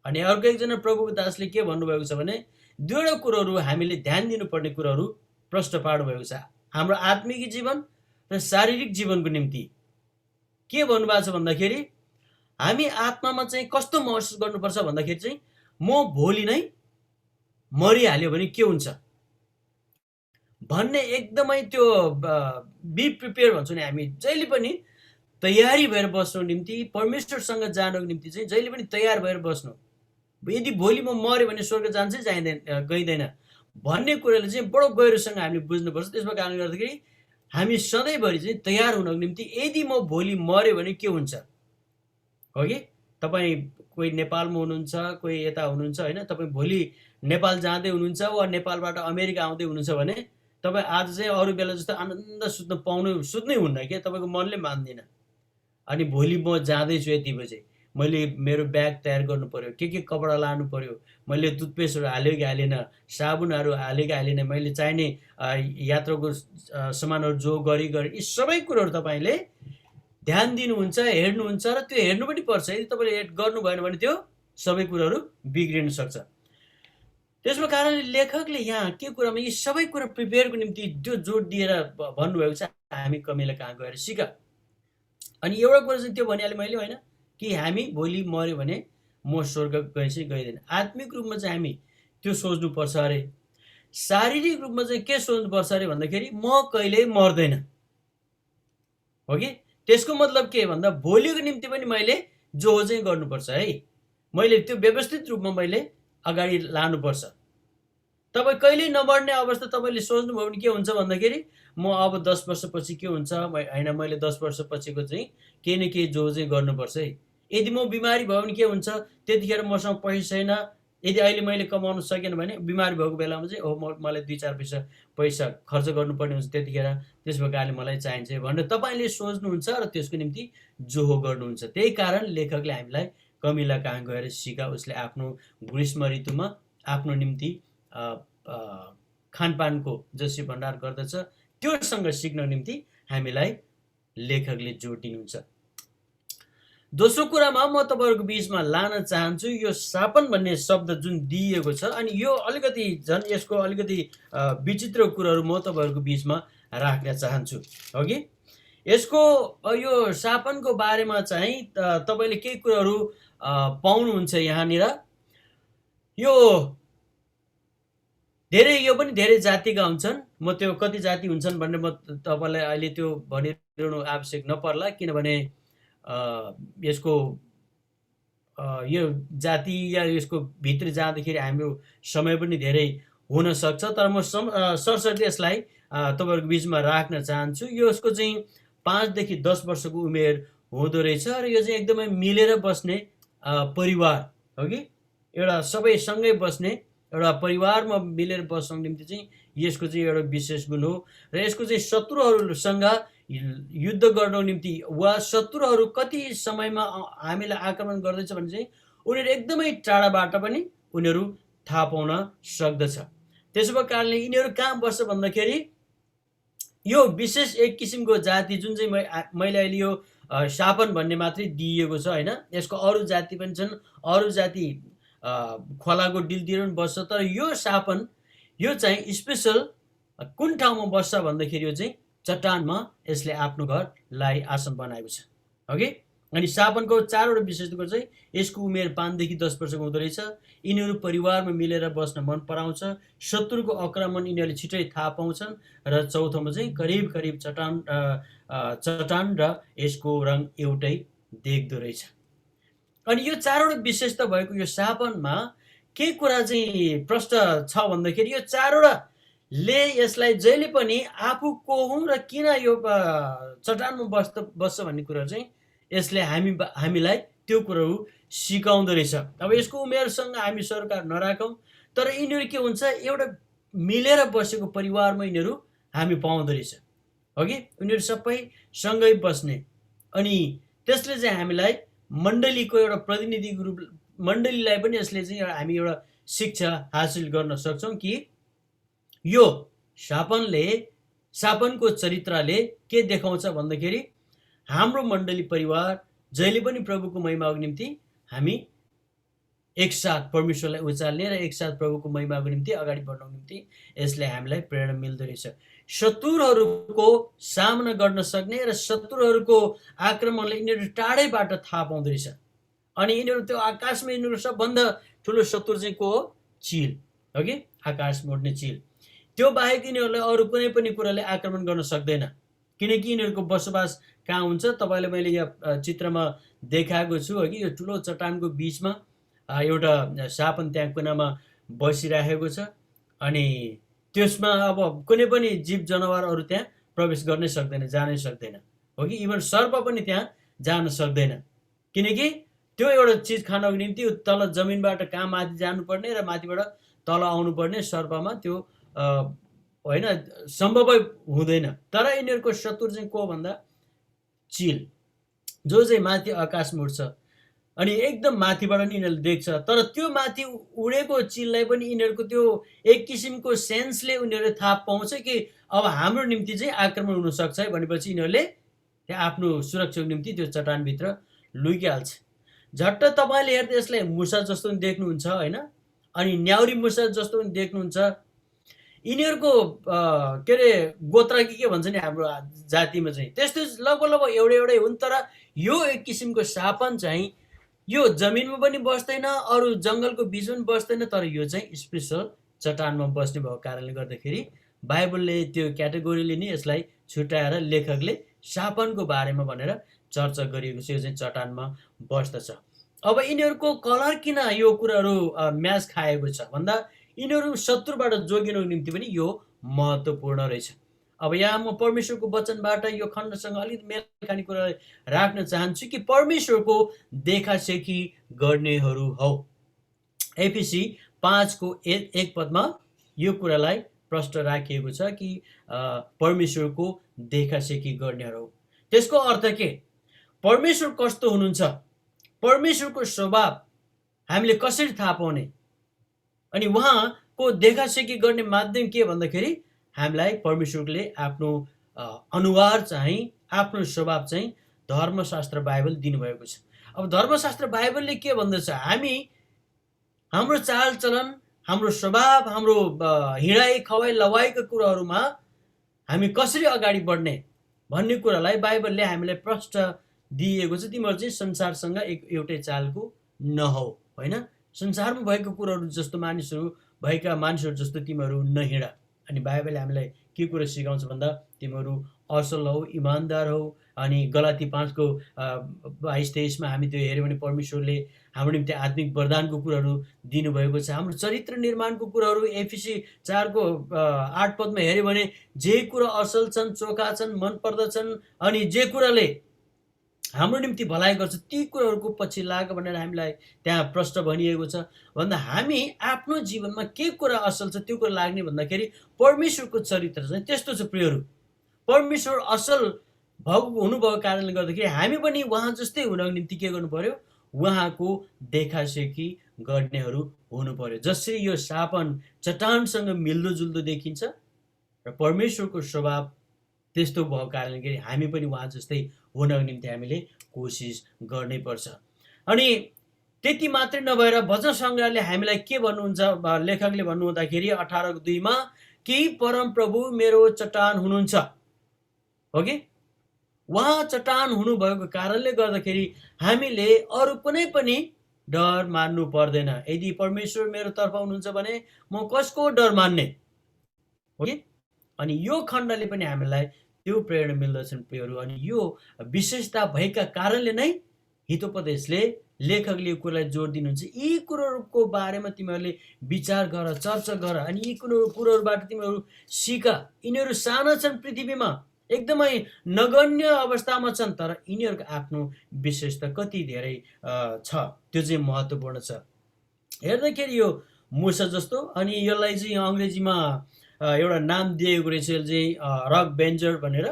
अनि अर्को एकजना प्रभुको दासले के भन्नुभएको छ भने, दुईवटा कुरोहरू हामीले ध्यान दिनुपर्ने कुरोहरू प्रश्न पार्नुभएको छ, हाम्रो आत्मिक जीवन र शारीरिक जीवनको निम्ति। के भन्नुभएको छ भन्दाखेरि, हामी आत्मामा चाहिँ कस्तो महसुस गर्नुपर्छ भन्दाखेरि चाहिँ, म भोलि नै मरिहाल्यो भने के हुन्छ भन्ने एकदमै त्यो बी प्रिपेयर भन्छौँ नि हामी, जहिले पनि तयारी भएर बस्नु निम्ति, परमेश्वरसँग जानको निम्ति चाहिँ जहिले पनि तयार भएर बस्नु। यदि भोलि म मऱ्यो भने स्वर्ग जान्छै गइँदैन भन्ने कुराले चाहिँ बडो गहिरोसँग हामीले बुझ्नुपर्छ। त्यसको कारणले गर्दाखेरि हामी सधैँभरि चाहिँ तयार हुनको निम्ति, यदि म भोलि मऱ्यो भने के हुन्छ, हो कि? तपाईँ कोही नेपालमा हुनुहुन्छ, कोही यता हुनुहुन्छ होइन, तपाईँ भोलि नेपाल जाँदै हुनुहुन्छ वा नेपालबाट अमेरिका आउँदै हुनुहुन्छ भने तपाईँ आज चाहिँ अरू बेला जस्तो आनन्द सुत्नै हुन्न क्या, तपाईँको मनले मान्दैन। अनि भोलि म जाँदैछु यति बजे, मैले मेरो ब्याग तयार गर्नु पऱ्यो, के कपडा लानु पऱ्यो, मैले टुथपेस्टहरू हाल्यो कि हालेन, साबुनहरू हाल्यो कि हालेन, मैले चाहिने यात्राको सामानहरू जो गरी यी सबै कुरोहरू तपाईँले ध्यान दिनुहुन्छ, हेर्नुहुन्छ र त्यो हेर्नु पनि पर्छ। यदि तपाईँले गर्नु भएन भने त्यो सबै कुरोहरू बिग्रिन सक्छ। त्यसको कारणले लेखकले यहाँ के कुरामा यी सबै कुरा प्रिपेयरको निम्ति त्यो जोड दिएर भन्नुभएको छ, हामी कमिला कहाँ गएर सिक। अनि एउटा कुरा चाहिँ त्यो भनिहालेँ मैले होइन, कि हामी भोलि मऱ्यो भने म स्वर्ग गएपछि गइँदैन। आत्मिक रूपमा चाहिँ हामी त्यो सोच्नुपर्छ अरे। शारीरिक रूपमा चाहिँ के सोच्नुपर्छ अरे भन्दाखेरि, म कहिल्यै मर्दैन, हो कि? त्यसको मतलब के भन्दा भोलिको निम्ति पनि मैले जो हो चाहिँ गर्नुपर्छ है, मैले त्यो व्यवस्थित रूपमा मैले अगाडि लानुपर्छ। तपाईँ कहिल्यै नमर्ने अवस्था तपाईँले सोच्नुभयो भने के हुन्छ भन्दाखेरि, म अब 10 वर्षपछि के हुन्छ होइन, मैले 10 वर्षपछिको चाहिँ केही न केही जो चाहिँ गर्नुपर्छ है। यदि म बिमारी भयो भने के हुन्छ, त्यतिखेर मसँग पैसा छैन, यदि अहिले मैले कमाउन सकेन भने बिमारी भएको बेलामा चाहिँ मलाई 2-4 पैसा खर्च गर्नुपर्ने हुन्छ त्यतिखेर, त्यस प्रकारले मलाई चाहिन्छ भनेर तपाईँले सोच्नुहुन्छ र त्यसको निम्ति जोहो गर्नुहुन्छ। त्यही कारण लेखकले हामीलाई कमिला कहाँ गएर सिका, उसले आफ्नो ग्रीष्म ऋतुमा आफ्नो निम्ति खानपानको जसरी भण्डार गर्दछ त्योसँग सिक्न निम्ति हामीलाई लेखकले जोड दिनुहुन्छ। दोस्रो कुरामा म तपाईँहरूको बिचमा लान चाहन्छु यो शापन भन्ने शब्द जुन दिइएको छ, अनि यो अलिकति झन् यसको अलिकति विचित्र कुराहरू म तपाईँहरूको बिचमा राख्न चाहन्छु, हो कि? यसको यो शापनको बारेमा चाहिँ तपाईँले केही कुराहरू पाउनुहुन्छ यहाँनिर। यो पनि धेरै जातिका हुन्छन्। म त्यो कति जाति हुन्छन् भन्ने म तपाईँलाई अहिले त्यो भनिरहनु आवश्यक नपर्ला, किनभने यसको यो जाति या यसको भित्र जाँदाखेरि हाम्रो समय पनि धेरै हुन सक्छ। तर म सरसर्ती यसलाई तपाईँहरूको बिचमा राख्न चाहन्छु। यसको चाहिँ 5 देखि 10 वर्षको उमेर हुँदो रहेछ र यो चाहिँ एकदमै मिलेर बस्ने परिवार, हो कि? एउटा सबै सँगै बस्ने एउटा परिवारमा मिलेर बस्नको निम्ति चाहिँ यसको चाहिँ एउटा विशेष गुण हो। र यसको चाहिँ शत्रुहरूसँग युद्ध गर्नको निम्ति वा शत्रुहरू कति समयमा हामीलाई आक्रमण गर्दैछ भने चाहिँ उनीहरू एकदमै टाढाबाट पनि उनीहरू थाहा पाउन सक्दछ। त्यसो कारणले यिनीहरू कहाँ बस्छ भन्दाखेरि यो विशेष एक किसिमको जाति जुन चाहिँ मैले अहिले यो शापन भन्ने मात्रै दिइएको छ होइन, यसको अरू जाति पनि छन्, अरू जाति खोलाको डिलतिर पनि बस्छ। तर यो शापन यो चाहिँ स्पेसल कुन ठाउँमा बस्छ भन्दाखेरि यो चाहिँ चट्टानमा यसले आफ्नो घरलाई आसन बनाएको छ, हो कि? अनि शापनको 4वटा विशेषता चाहिँ यसको उमेर 5 देखि 10 वर्षको हुँदो रहेछ। यिनीहरू परिवारमा मिलेर बस्न मन पराउँछ, शत्रुको आक्रमण यिनीहरूले छिटै थाहा पाउँछन् र चौथोमा चाहिँ करिब चट्टान र यसको रङ एउटै देख्दो रहेछ। अनि यो 4वटा विशेषता भएको यो शापनमा के कुरा चाहिँ प्रश्न छ भन्दाखेरि यो 4वटाले यसलाई जहिले पनि आफू को हुँ र किन यो चट्टानमा बस्छ भन्ने कुरा चाहिँ यसले हामीलाई त्यो कुराहरू सिकाउँदो रहेछ। अब यसको उमेरसँग हामी सरकार नराखौँ, तर यिनीहरू के हुन्छ एउटा मिलेर बसेको परिवारमा यिनीहरू हामी पाउँदो रहेछ, हो कि? उनीहरू सबै सँगै बस्ने। अनि त्यसले चाहिँ हामीलाई मण्डलीको एउटा प्रतिनिधिको रूप मण्डलीलाई पनि यसले चाहिँ हामी एउटा शिक्षा हासिल गर्न सक्छौँ कि यो शापनले शापनको चरित्रले के देखाउँछ भन्दाखेरि हाम्रो मण्डली परिवार जहिले पनि प्रभुको महिमाको निम्ति हामी एकसाथ परमेश्वरलाई उचाल्ने र एकसाथ प्रभुको महिमाको निम्ति अगाडि बढ्नको निम्ति यसले हामीलाई प्रेरणा मिल्दो रहेछ। शत्रुहरूको सामना गर्न सक्ने र शत्रुहरूको आक्रमणलाई यिनीहरू टाढैबाट थाहा पाउँदो रहेछ। अनि यिनीहरू त्यो आकाशमा यिनीहरू सबभन्दा ठुलो शत्रु चाहिँ को हो? चिल हो कि आकाशमा उड्ने चिल। त्यो बाहेक यिनीहरूलाई अरू कुनै पनि कुराले आक्रमण गर्न सक्दैन, किनकि यिनीहरूको बसोबास कहाँ हुन्छ? तपाईँलाई मैले यहाँ चित्रमा देखाएको छु हो कि यो ठुलो चट्टानको बिचमा एउटा सापन त्यहाँ कुनामा बसिराखेको छ। अनि त्यसमा अब कुनै पनि जीव जनावरहरू त्यहाँ प्रवेश गर्नै सक्दैन, जानै सक्दैन हो कि इभन सर्प पनि त्यहाँ जान सक्दैन, किनकि त्यो एउटा चिज खानको निम्ति तल जमिनबाट कहाँ माथि जानुपर्ने र माथिबाट तल आउनुपर्ने सर्पमा त्यो होइन सम्भवै हुँदैन। तर यिनीहरूको शत्रु चाहिँ को भन्दा चिल, जो चाहिँ माथि आकाशमा उड्छ अनि एकदम माथिबाट नि यिनीहरूले देख्छ। तर त्यो माथि उडेको चिललाई पनि यिनीहरूको त्यो एक किसिमको सेन्सले उनीहरूले थाहा पाउँछ कि अब हाम्रो निम्ति चाहिँ आक्रमण हुनसक्छ है भनेपछि यिनीहरूले त्यहाँ आफ्नो सुरक्षाको निम्ति त्यो चट्टानभित्र लुकिहाल्छ। झट्ट तपाईँले हेर्दा यसलाई मुसा जस्तो पनि देख्नुहुन्छ होइन, अनि न्याउरी मुसा जस्तो पनि देख्नुहुन्छ। यिनीहरूको के अरे गोत्र के भन्छ नि हाम्रो जातिमा चाहिँ त्यस्तो लगभग एउटै हुन्। तर यो एक किसिमको सापन चाहिँ यो जमिनमा पनि बस्दैन, अरू जङ्गलको बिचमा पनि बस्दैन, तर यो चाहिँ स्पेसल चट्टानमा बस्ने भएको कारणले गर्दाखेरि बाइबलले त्यो क्याटेगोरीले नै यसलाई छुट्याएर लेखकले सापनको बारेमा भनेर चर्चा गरिएको छ। यो चाहिँ चट्टानमा बस्दछ। अब यिनीहरूको कलर किन यो कुराहरू म्याच खाएको छ भन्दा यिनीहरू शत्रुबाट जोगिनको निम्ति पनि यो महत्त्वपूर्ण रहेछ। अब यहाँ म परमेश्वरको वचनबाट यो खण्डसँग अलिक मेल खाने कुरा राख्न चाहन्छु कि परमेश्वरको देखासेखी गर्नेहरू हौ। एफिसी 5:1 पदमा यो कुरालाई प्रष्ट राखिएको छ कि परमेश्वरको देखासेखी गर्नेहरू। त्यसको अर्थ के? परमेश्वर कस्तो हुनुहुन्छ, परमेश्वरको स्वभाव हामीले कसरी थाहा पाउने, अनि उहाँको देखासेखी गर्ने माध्यम के भन्दाखेरि हामीलाई परमेश्वरले आफ्नो अनुहार चाहिँ आफ्नो स्वभाव चाहिँ धर्मशास्त्र बाइबल दिनुभएको छ। अब धर्मशास्त्र बाइबलले के भन्दछ? हामी हाम्रो चालचलन, हाम्रो स्वभाव, हाम्रो हिँडाइ खवाइ लवाइका कुराहरूमा हामी कसरी अगाडि बढ्ने भन्ने कुरालाई बाइबलले हामीलाई प्रष्ट दिएको छ। तिमीहरू चाहिँ संसारसँग एउटै चालको नहौ होइन, संसारमा भएको कुराहरू जस्तो भएका मानिसहरू जस्तो तिमीहरू नहिँड। अनि बाइबलले हामीलाई के कुरा सिकाउँछ भन्दा तिमीहरू असल हौ, इमान्दार हौ। अनि गलाती 5:22-23 हामी त्यो हेऱ्यौँ भने परमेश्वरले हाम्रो निम्ति आत्मिक वरदानको कुराहरू दिनुभएको छ। हाम्रो चरित्र निर्माणको कुराहरू एफिसी 4:8 पदमा हेऱ्यौँ भने जे कुरा असल छन्, चोखा छन्, मन पर्दछन् अनि जे कुराले हाम्रो निम्ति भलाइ गर्छ ती कुराहरूको पछि लाग भनेर हामीलाई त्यहाँ प्रश्न भनिएको छ। भन्दा हामी आफ्नो जीवनमा के कुरा असल छ त्यो कुरा लाग्ने भन्दाखेरि परमेश्वरको चरित्र चाहिँ त्यस्तो छ। प्रियहरू, परमेश्वर असल हुनुभएको कारणले गर्दाखेरि हामी पनि उहाँ जस्तै हुनको निम्ति के गर्नु पर्यो? उहाँको देखासेखी गर्नेहरू हुनु पर्यो। जसरी यो सापन चट्टानसँग मिल्दोजुल्दो देखिन्छ र परमेश्वरको स्वभाव त्यस्तो भएको कारणले गर्दा हामी पनि उहाँ जस्तै हुनको निम्ति हामीले कोसिस गर्नै पर्छ। अनि त्यति मात्रै नभएर भजन सङ्ग्रहले हामीलाई के भन्नुहुन्छ? लेखकले भन्नुहुँदाखेरि 18:2 कि परम प्रभु मेरो चट्टान हुनुहुन्छ हो कि उहाँ चट्टान हुनुभएको कारणले गर्दाखेरि हामीले अरू कुनै पनि डर मान्नु पर्दैन। यदि परमेश्वर मेरो तर्फ हुनुहुन्छ भने म कसको डर मान्ने हो कि? अनि यो खण्डले पनि हामीलाई त्यो प्रेरणा मिल्दछन् प्रियहरू। अनि यो विशेषता भएका कारणले नै हितोपदेशले लेखकले यो कुरालाई जोड दिनुहुन्छ। यी कुरोहरूको बारेमा तिमीहरूले विचार गर, चर्चा गर अनि यी कुरोहरूबाट तिमीहरू सिक। यिनीहरू साना छन्, पृथ्वीमा एकदमै नगण्य अवस्थामा छन्, तर यिनीहरूको आफ्नो विशेषता कति धेरै छ त्यो चाहिँ महत्त्वपूर्ण छ। हेर्दाखेरि यो मुसा जस्तो, अनि यसलाई चाहिँ अङ्ग्रेजीमा एउटा नाम दिएको रहेछ, यो चाहिँ रक बेन्जर भनेर।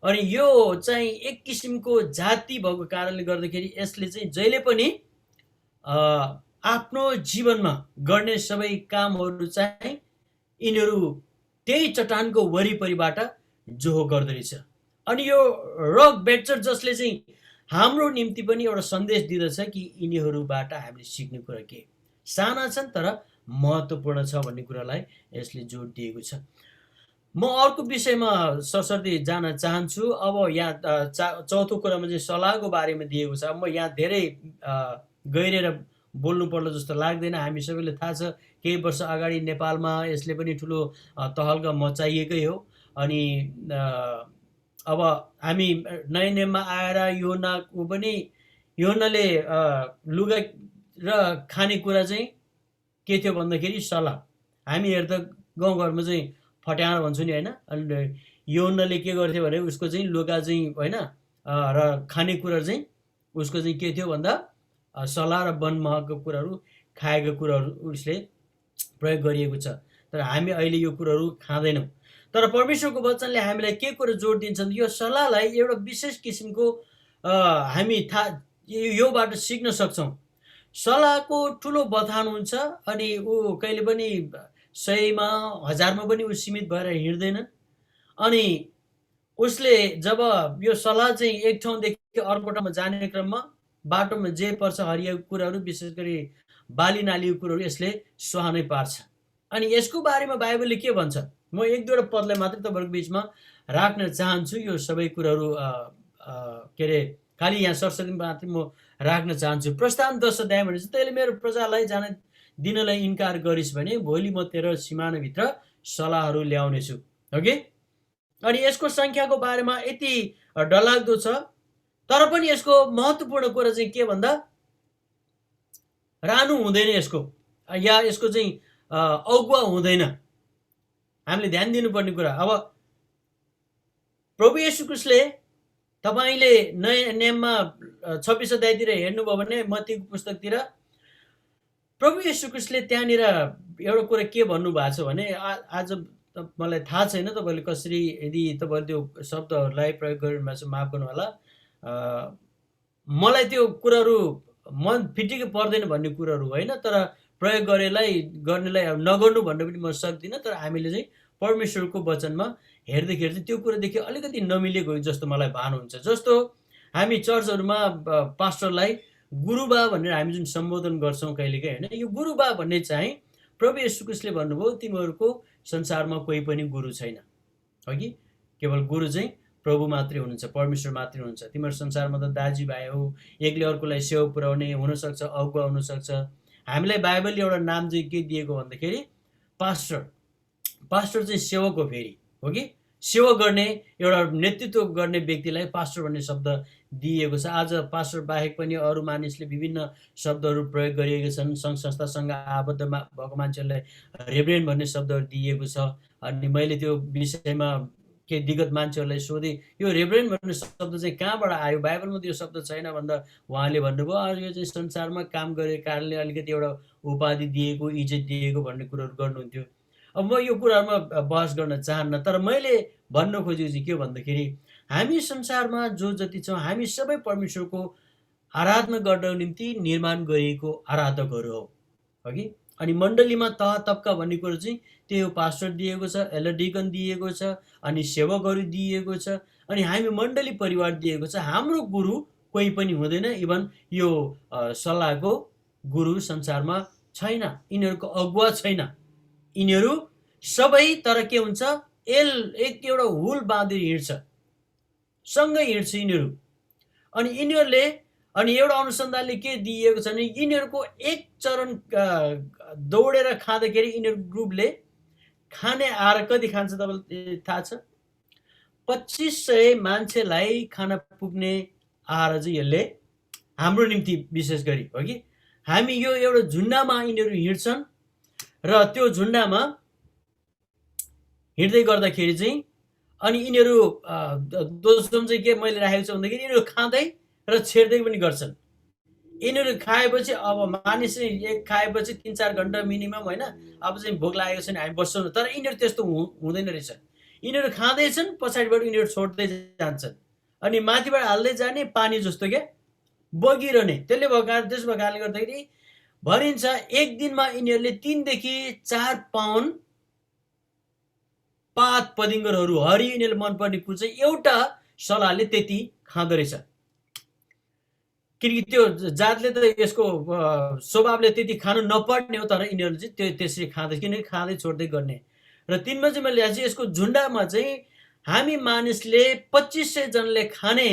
अनि यो चाहिँ एक किसिमको जाति भएको कारणले गर्दाखेरि यसले चाहिँ जहिले पनि आफ्नो जीवनमा गर्ने सबै कामहरू चाहिँ यिनीहरू त्यही चट्टानको वरिपरिबाट जोहो गर्दो रहेछ। अनि यो रक बेट्चर जसले चाहिँ हाम्रो निम्ति पनि एउटा सन्देश दिँदछ कि यिनीहरूबाट हामीले सिक्ने कुरा के साना छन् तर महत्त्वपूर्ण छ भन्ने कुरालाई यसले जोड दिएको छ। म अर्को विषयमा सरसर्ती जान चाहन्छु। अब यहाँ चौथो कुरामा चाहिँ सल्लाहको बारेमा दिएको छ। म यहाँ धेरै गहिरेर बोल्नु पर्ला जस्तो लाग्दैन। हामी सबैलाई थाहा छ केही वर्ष अगाडि नेपालमा यसले पनि ठुलो तहल्का मचाइएकै हो। अनि अब हामी नयाँ नियममा आएर योहन्नाले लुगा र खानेकुरा चाहिँ के थियो भन्दाखेरि सल्लाह। हामी हेर्दा गाउँघरमा चाहिँ फट्याएर भन्छौँ नि होइन। अनि योहन्नाले के गर्थ्यो भने उसको चाहिँ लुगा चाहिँ होइन र खानेकुरा चाहिँ उसको चाहिँ के थियो भन्दा सल्लाह र वनमहलको कुराहरू खाएको कुराहरू उसले प्रयोग गरिएको छ। तर हामी अहिले यो कुराहरू खाँदैनौँ। तर परमेश्वरको वचनले हामीलाई के कुरा जोड दिन्छ यो सल्लाहलाई एउटा विशेष किसिमको हामी योबाट सिक्न सक्छौँ। सल्लाहको ठुलो बथान हुन्छ अनि ऊ कहिले पनि 100मा 1000मा पनि ऊ सीमित भएर हिँड्दैन। अनि उसले जब यो सल्लाह चाहिँ एक ठाउँदेखि अर्को ठाउँमा जाने क्रममा बाटोमा जे पर्छ हरियाको कुराहरू विशेष गरी बाली नालीको कुराहरू यसले सुहानै पार्छ। अनि यसको बारेमा बाइबलले के भन्छ म एक दुईवटा पदलाई मात्रै तपाईँहरूको बिचमा राख्न चाहन्छु। यो सबै कुराहरू के अरे खालि यहाँ सरस्वती मात्रै म राख्न चाहन्छु। प्रस्थान 10 अध्याय भनेपछि तैँले मेरो प्रजालाई जान दिनलाई इन्कार गरिस् भने भोलि म तेरो सिमानाभित्र सल्लाहहरू ल्याउनेछु। ओके। अनि यसको सङ्ख्याको बारेमा यति डरलाग्दो छ तर पनि यसको महत्त्वपूर्ण कुरा चाहिँ के भन्दा रानु हुँदैन यसको या यसको चाहिँ अगुवा हुँदैन। हामीले ध्यान दिनुपर्ने कुरा। अब प्रभु येशू ख्रीष्टले तपाईँले नयाँ नियममा 26 अध्यायतिर हेर्नुभयो भने मत्तीको पुस्तकतिर प्रभु येशू ख्रीष्टले त्यहाँनिर एउटा कुरा के भन्नुभएको छ भने आज मलाई थाहा छैन तपाईँले कसरी यदि तपाईँले त्यो शब्दहरूलाई प्रयोग गरिनु भएको छ माफ गर्नु होला। मलाई त्यो कुराहरू मन फिटिकै पर्दैन भन्ने कुराहरू होइन। तर प्रयोग गर्नेलाई नगर्नु भन्न पनि म सक्दिनँ। तर हामीले चाहिँ परमेश्वरको वचनमा हेर्दाखेरि चाहिँ त्यो कुरादेखि अलिकति नमिलेको जस्तो मलाई भान हुन्छ। जस्तो हामी चर्चहरूमा पास्टरलाई गुरुबा भनेर हामी जुन सम्बोधन गर्छौँ कहिलेकाहीँ होइन। यो गुरुबा भन्ने चाहिँ प्रभु येशू ख्रीष्टले भन्नुभयो तिमीहरूको संसारमा कोही पनि गुरु छैन। हो कि केवल गुरु चाहिँ प्रभु मात्रै हुनुहुन्छ, परमेश्वर मात्रै हुनुहुन्छ। तिमीहरू संसारमा त दाजुभाइ हो, एकले अर्कोलाई सेवा पुर्याउने हुनसक्छ, अगुवा हुनसक्छ। हामीलाई बाइबलले एउटा नाम चाहिँ के दिएको भन्दाखेरि पास्टर। पास्टर चाहिँ सेवक हो फेरि। हो कि सेवा गर्ने एउटा नेतृत्व गर्ने व्यक्तिलाई पास्टर भन्ने शब्द दिएको छ। आज पास्टर बाहेक पनि अरू मानिसले विभिन्न शब्दहरू प्रयोग गरिएका छन्। सङ्घ संस्थासँग आबद्ध भएको मान्छेहरूलाई रेभरेन्ड भन्ने शब्दहरू दिएको छ। अनि मैले त्यो विषयमा के विगत मान्छेहरूलाई सोधेँ यो रेभरेन्ड भन्ने शब्द चाहिँ कहाँबाट आयो, बाइबलमा त्यो शब्द छैन भन्दा उहाँले भन्नुभयो यो चाहिँ संसारमा काम गरेको कारणले अलिकति एउटा उपाधि दिएको, इज्जत दिएको भन्ने कुराहरू गर्नुहुन्थ्यो। अब म यो कुरामा बहस गर्न चाहन्न। तर मैले भन्न खोजेको चाहिँ के भन्दाखेरि हामी संसारमा जो जति छौँ हामी सबै परमेश्वरको आराधना गर्नको निम्ति निर्माण गरिएको आराधकहरू हो। कि अनि मण्डलीमा तह तब्का भन्ने कुरो चाहिँ त्यो पास्टर दिएको छ, एल्डर डिकन दिएको छ, अनि सेवकहरू दिएको छ, अनि हामी मण्डली परिवार दिएको छ। हाम्रो गुरु कोही पनि हुँदैन। इभन यो सल्लाहको गुरु संसारमा छैन, यिनीहरूको अगुवा छैन। यिनीहरू सबै तर के हुन्छ एक एउटा हुल बाँधेर हिँड्छ, सँगै हिँड्छ यिनीहरू। अनि यिनीहरूले अनि एउटा अनुसन्धानले के दिएको छ भने यिनीहरूको एक चरण दौडेर खाँदाखेरि यिनीहरू ग्रुपले खाने आहार कति खान्छ तपाईँलाई थाहा छ? 2500 मान्छेलाई खाना पुग्ने आहार चाहिँ यसले हाम्रो निम्ति विशेष गरी हो कि हामी यो एउटा झुन्डामा यिनीहरू हिँड्छन् र त्यो झुन्डामा हिँड्दै गर्दाखेरि चाहिँ अनि यिनीहरू दोस्रो चाहिँ के मैले राखेको छु भन्दाखेरि यिनीहरू खाँदै र छेड्दै पनि गर्छन्। यिनीहरू खाएपछि अब मानिस एक खाएपछि 3-4 घन्टा मिनिमम होइन, अब चाहिँ भोक लागेको छैन हामी बस्छौँ। तर यिनीहरू त्यस्तो हुँदैन रहेछ। यिनीहरू खाँदैछन्, पछाडिबाट यिनीहरू छोड्दै जान्छन् अनि माथिबाट हाल्दै जाने पानी जस्तो क्या बगिरहने। त्यसले त्यसो भएको कारणले गर्दाखेरि भनिन्छ एक दिनमा यिनीहरूले 3 देखि 4 पाउन्ड पात पदिङ्गरहरू हरि यिनीहरूले मनपर्ने कुरो चाहिँ एउटा सल्लाहले त्यति खाँदो रहेछ। किनकि त्यो जातले त यसको स्वभावले त्यति खानु नपर्ने हो, तर यिनीहरूले चाहिँ त्यो त्यसरी खाँदै, किनकि खाँदै छोड्दै गर्ने। र 3 मा चाहिँ मैले अझै यसको झुन्डामा चाहिँ हामी मानिसले 2500 जनाले खाने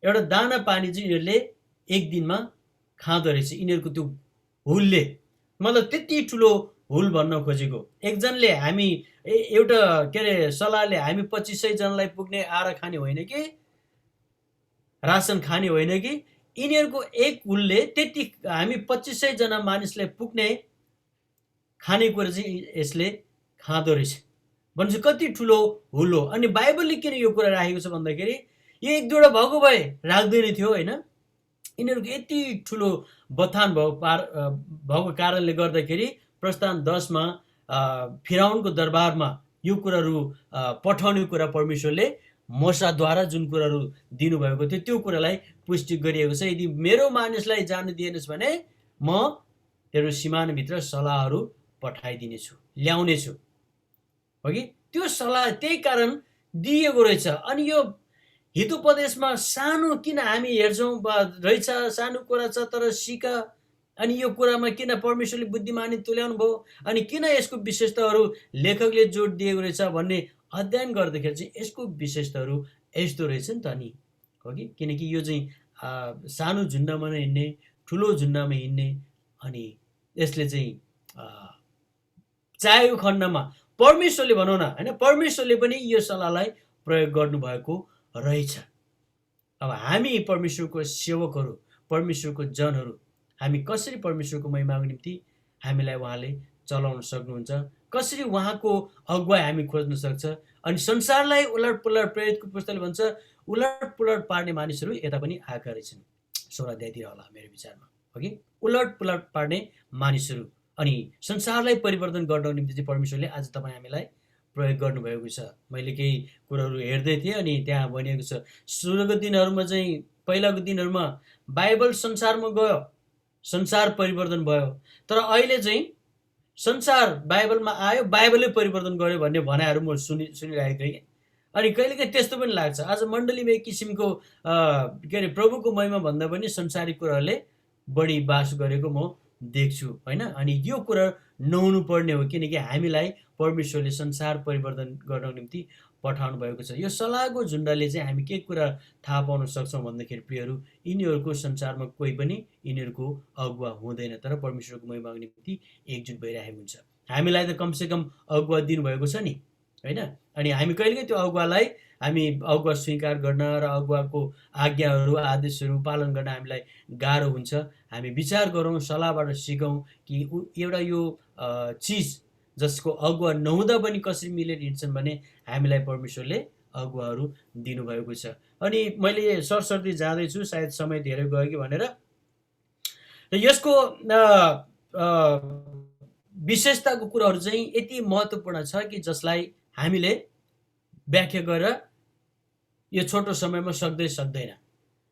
एउटा दाना पानी चाहिँ यिनीहरूले एक दिनमा खाँदो रहेछ। यिनीहरूको त्यो हुलले, मतलब त्यति ठुलो हुल भन्न खोजेको। एकजनाले हामी एउटा के अरे सल्लाहले हामी 2500 जनालाई पुग्ने आहार खाने होइन कि रासन खाने होइन कि, यिनीहरूको एक हुलले त्यति हामी 2500 जना मानिसलाई पुग्ने खानेकुरा चाहिँ यसले खाँदो रहेछ। भनेपछि कति ठुलो हुल हो। अनि बाइबलले किन यो कुरा राखेको छ भन्दाखेरि यो एक दुईवटा भएको भए राख्दैन थियो होइन। यिनीहरूको यति ठुलो बथान भएको कारणले गर्दाखेरि प्रस्थान 10 मा फिराउनको दरबारमा यो कुराहरू पठाउने कुरा परमेश्वरले मोसाद्वारा जुन कुराहरू दिनुभएको थियो त्यो कुरालाई पुष्टि गरिएको छ। यदि मेरो मानिसलाई जानु दिएनस् भने म तेरो सिमानाभित्र सल्लाहहरू पठाइदिनेछु, ल्याउनेछु, हो कि। त्यो सल्लाह त्यही कारण दिएको रहेछ। अनि यो हितोपदेशमा सानो किन हामी हेर्छौँ रहेछ, सानो कुरा छ तर सिक, अनि यो कुरामा किन परमेश्वरले बुद्धिमानी तुल्याउनु भयो, अनि किन यसको विशेषताहरू लेखकले जोड दिएको रहेछ भन्ने अध्ययन गर्दाखेरि चाहिँ यसको विशेषताहरू यस्तो रहेछ नि त नि, हो कि। किनकि यो चाहिँ सानो झुन्डमा हिँड्ने, ठुलो झुन्डमा हिँड्ने, अनि यसले चाहिँ चाहेको खण्डमा परमेश्वरले भनौँ न होइन, परमेश्वरले पनि यो सल्लाहलाई प्रयोग गर्नुभएको रहेछ। अब हामी परमेश्वरको सेवकहरू, परमेश्वरको जनहरू, हामी कसरी परमेश्वरको महिमाको निम्ति हामीलाई उहाँले चलाउन सक्नुहुन्छ, कसरी उहाँको अगुवाई हामी खोज्न सक्छ। अनि संसारलाई उलट पुलट, प्रेरितको पुस्तकले भन्छ उलट पुलट पार्ने मानिसहरू यता पनि आएका रहेछन्। 16 अध्यायतिर होला मेरो विचारमा, हो कि। उलट पुलट पार्ने मानिसहरू, अनि संसारलाई परिवर्तन गर्नको निम्ति चाहिँ परमेश्वरले आज तपाईँ हामीलाई प्रयोग गर्नुभएको छ। मैले केही कुराहरू हेर्दै थिएँ, अनि त्यहाँ भनिएको छ सुरुको दिनहरूमा चाहिँ, पहिलाको दिनहरूमा बाइबल संसारमा गयो, संसार परिवर्तन भयो, तर अहिले चाहिँ संसार बाइबलमा आयो, बाइबलले परिवर्तन गर्यो भन्ने भनाइहरू म सुनिरहेको थिएँ। अनि कहिलेकाहीँ त्यस्तो पनि लाग्छ, आज मण्डलीमा एक किसिमको के अरे प्रभुको महिमा भन्दा पनि संसारिक कुराहरूले बढी बास गरेको म देख्छु होइन। अनि यो कुरा नहुनु पर्ने हो, किनकि हामीलाई परमेश्वरले संसार परिवर्तन गर्नको निम्ति पठाउनु भएको छ। यो सल्लाहको झुन्डले चाहिँ हामी के कुरा थाहा पाउन सक्छौँ भन्दाखेरि प्रियहरू, यिनीहरूको संसारमा कोही पनि यिनीहरूको अगुवा हुँदैन, तर परमेश्वरको महिमाको निम्ति एकजुट भइरहेको हुन्छ। हामीलाई त कमसेकम अगुवा दिनुभएको छ नि होइन। अनि हामी कहिलेकाहीँ त्यो अगुवालाई हामी अगुवा स्वीकार गर्न र अगुवाको आज्ञाहरू आदेशहरू पालन गर्न हामीलाई गाह्रो हुन्छ। हामी विचार गरौँ, सल्लाहबाट सिकौँ कि एउटा यो चिज जसको अगुवा नहुँदा पनि कसरी मिलेर हिँड्छन् भने हामीलाई परमेश्वरले अगुवाहरू दिनुभएको छ। अनि मैले सरसर्ती जाँदैछु, सायद समय धेरै गयो कि भनेर, र यसको विशेषताको कुराहरू चाहिँ यति महत्त्वपूर्ण छ कि जसलाई हामीले व्याख्या गरेर यो छोटो समयमा सक्दैन।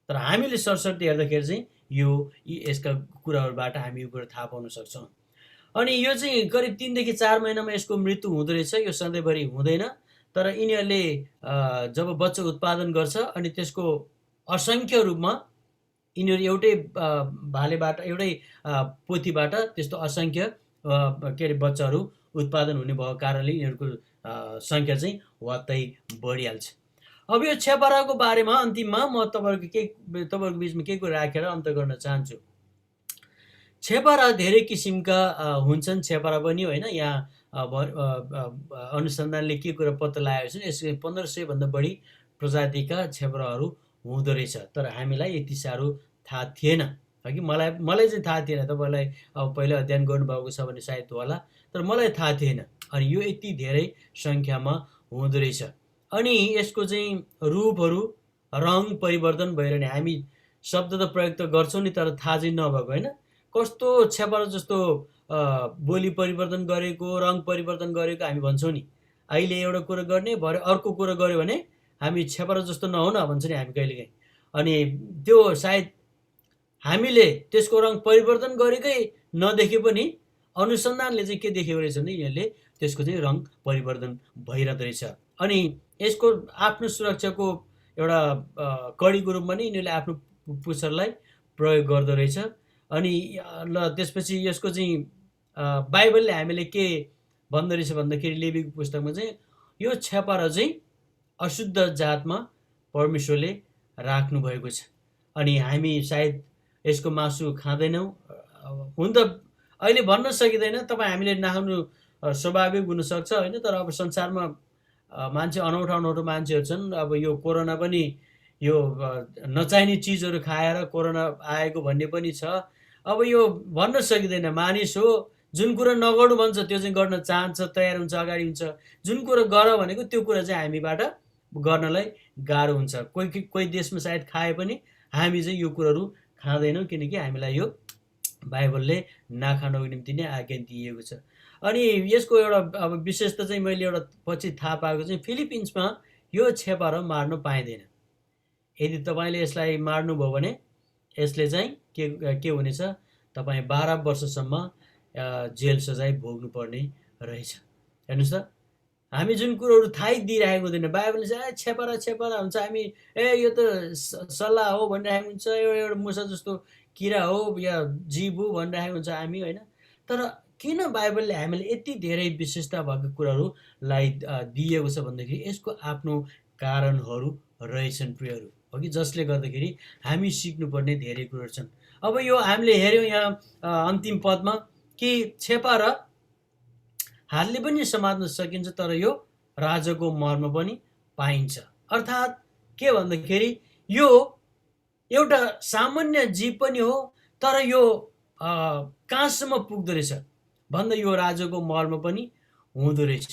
तर हामीले सरसर्ती हेर्दाखेरि चाहिँ यसका कुराहरूबाट हामी यो कुरा थाहा पाउन सक्छौँ। अनि यो चाहिँ करिब 3 देखि 4 महिनामा यसको मृत्यु हुँदो रहेछ। यो सधैँभरि हुँदैन, तर यिनीहरूले जब बच्चा उत्पादन गर्छ अनि त्यसको असङ्ख्य रूपमा यिनीहरू एउटै भालेबाट, एउटै पोथीबाट त्यस्तो असङ्ख्य के अरे बच्चाहरू उत्पादन हुने भएको कारणले यिनीहरूको सङ्ख्या चाहिँ वात्तै बढिहाल्छ। अब यो छेपाराको बारेमा अन्तिममा म तपाईँहरूको बिचमा के कुरा राखेर अन्त गर्न चाहन्छु। छेपारा धेरै किसिमका हुन्छन्, छेपारा पनि होइन। यहाँ अनुसन्धानले के कुरा पत्ता लगाएको छ, यसको 1500 भन्दा बढी प्रजातिका छेपाराहरू हुँदो रहेछ। तर हामीलाई यति साह्रो थाहा थिएन, है कि। मलाई चाहिँ थाहा थिएन, तपाईँलाई अब पहिला अध्ययन गर्नुभएको छ भने सायद होला, तर मलाई थाहा थिएन। अनि यो यति धेरै सङ्ख्यामा हुँदो रहेछ। अनि यसको चाहिँ रूपहरू, रङ परिवर्तन भइरहने, हामी शब्द त प्रयोग त गर्छौँ नि, तर थाहा चाहिँ नभएको होइन। कस्तो छेपारा जस्तो बोली परिवर्तन गरेको, रङ परिवर्तन गरेको हामी भन्छौँ नि। अहिले एउटा कुरा गर्ने, भरे अर्को कुरा गऱ्यो भने हामी छेपारा जस्तो नहुन भन्छ नि हामी कहिलेकाहीँ। अनि त्यो सायद हामीले त्यसको रङ परिवर्तन गरेकै नदेखे पनि अनुसन्धानले चाहिँ के देखेको रहेछ भने यिनीहरूले त्यसको चाहिँ रङ परिवर्तन भइरहँदो रहेछ। अनि यसको आफ्नो सुरक्षाको एउटा कडीको रूपमा नै यिनीहरूले आफ्नो पुच्छरलाई प्रयोग गर्दो रहेछ। अनि ल त्यसपछि यसको चाहिँ बाइबलले हामीले के भन्दो रहेछ भन्दाखेरि लेवीको पुस्तकमा चाहिँ यो छेपारा चाहिँ अशुद्ध जातमा परमेश्वरले राख्नु भएको छ। अनि हामी सायद यसको मासु खाँदैनौँ। हुन त अहिले भन्न सकिँदैन, तपाईँ हामीले नखानु स्वाभाविक हुनसक्छ होइन। तर अब संसारमा मान्छे अनौठो मान्छेहरू छन्। अब यो कोरोना पनि यो नचाहिने चिजहरू खाएर कोरोना आएको भन्ने पनि छ। अब यो भन्न सकिँदैन, मानिस हो, जुन कुरा नगर्नु भन्छ त्यो चाहिँ गर्न चाहन्छ, तयार हुन्छ, अगाडि हुन्छ। जुन कुरा गर भनेको त्यो कुरा चाहिँ हामीबाट गर्नलाई गाह्रो हुन्छ। कोही देशमा सायद खाए पनि हामी चाहिँ यो कुराहरू खाँदैनौँ, किनकि हामीलाई यो बाइबलले नखानको निम्ति नै आज्ञा दिएको छ। अनि यसको एउटा अब विशेषता चाहिँ मैले एउटा पछि थाहा पाएको चाहिँ फिलिपिन्समा यो छेपारा मार्न पाइँदैन। यदि तपाईँले यसलाई मार्नुभयो भने यसले चाहिँ के हुनेछ, तपाईँ 12 वर्षसम्म जेल सजाय भोग्नुपर्ने रहेछ। हेर्नुहोस् त, हामी जुन कुरोहरू थाहै दिइरहेको हुँदैन, बाइबलले चाहिँ छेपारा हुन्छ, हामी यो त सल्लाह हो भनिरहेको हुन्छ, एउटा मुसा जस्तो किरा हो या जीव हो भनिरहेको हुन्छ हामी होइन। तर किन बाइबलले हामीले यति धेरै विशेषता भएको कुराहरूलाई दिएको छ भन्दाखेरि यसको आफ्नो कारणहरू रहेछन् प्रियहरू, हो कि, जसले गर्दाखेरि हामी सिक्नुपर्ने धेरै कुराहरू छन्। अब यो हामीले हेऱ्यौँ यहाँ अन्तिम पदमा कि छेपारा हातले पनि समात्न सकिन्छ, तर यो राजाको मर्म पनि पाइन्छ। अर्थात् के भन्दाखेरि यो एउटा सामान्य जीव पनि हो, तर यो कहाँसम्म पुग्दो रहेछ भन्दा यो राजाको मर्म पनि हुँदो रहेछ।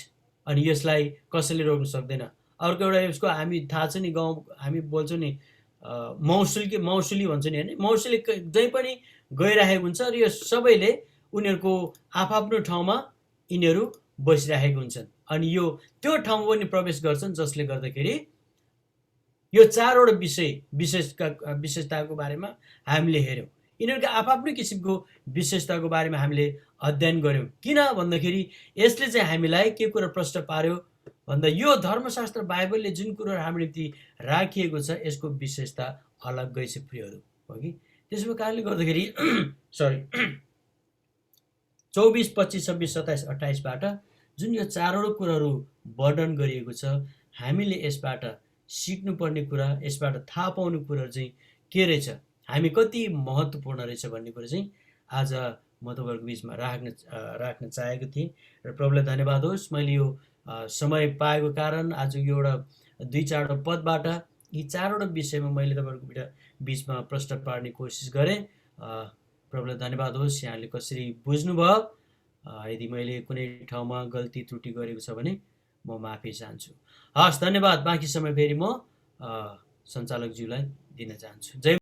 अनि यसलाई कसैले रोक्न सक्दैन। अर्को एउटा यसको हामी थाहा छ नि, गाउँ हामी बोल्छौँ नि मौसुली भन्छ नि होइन। मौसुली जहीँ पनि गइरहेको हुन्छ र यो सबैले उनीहरूको आफ्नो ठाउँमा यिनीहरू बसिरहेको हुन्छन्। अनि यो त्यो ठाउँमा पनि प्रवेश गर्छन्, जसले गर्दाखेरि यो 4वटा विशेषताको बारेमा हामीले हेऱ्यौँ। यिनीहरूको आफ्नो किसिमको विशेषताको बारेमा हामीले अध्ययन गऱ्यौँ। किन भन्दाखेरि यसले चाहिँ हामीलाई के कुरा प्रश्न पार्यो भन्दा यो धर्मशास्त्र बाइबलले जुन कुराहरू हाम्रो निम्ति राखिएको छ यसको विशेषता अलग्गै छ प्रियहरू, हो कि। त्यसको कारणले गर्दाखेरि 24, 25, 26, 27, 28बाट जुन यो 4वटा कुराहरू वर्णन गरिएको छ, हामीले यसबाट सिक्नुपर्ने कुरा, यसबाट थाहा पाउने कुराहरू चाहिँ के रहेछ, हामी कति महत्त्वपूर्ण रहेछ भन्ने कुरा चाहिँ आज म तपाईँहरूको बिचमा राख्न चाहेको थिएँ। र प्रभुलाई धन्यवाद होस्, मैले यो समय पाएको कारण आज यो एउटा 2-4वटा पदबाट यी 4वटा विषयमा मैले तपाईँहरूको बिचमा प्रश्न पार्ने कोसिस गरेँ। प्रभुलाई धन्यवाद होस्, यहाँले कसरी बुझ्नुभयो। यदि मैले कुनै ठाउँमा गल्ती त्रुटि गरेको छ भने म माफी चाहन्छु। हस्, धन्यवाद। बाँकी समय फेरि म सञ्चालकज्यूलाई दिन चाहन्छु। जय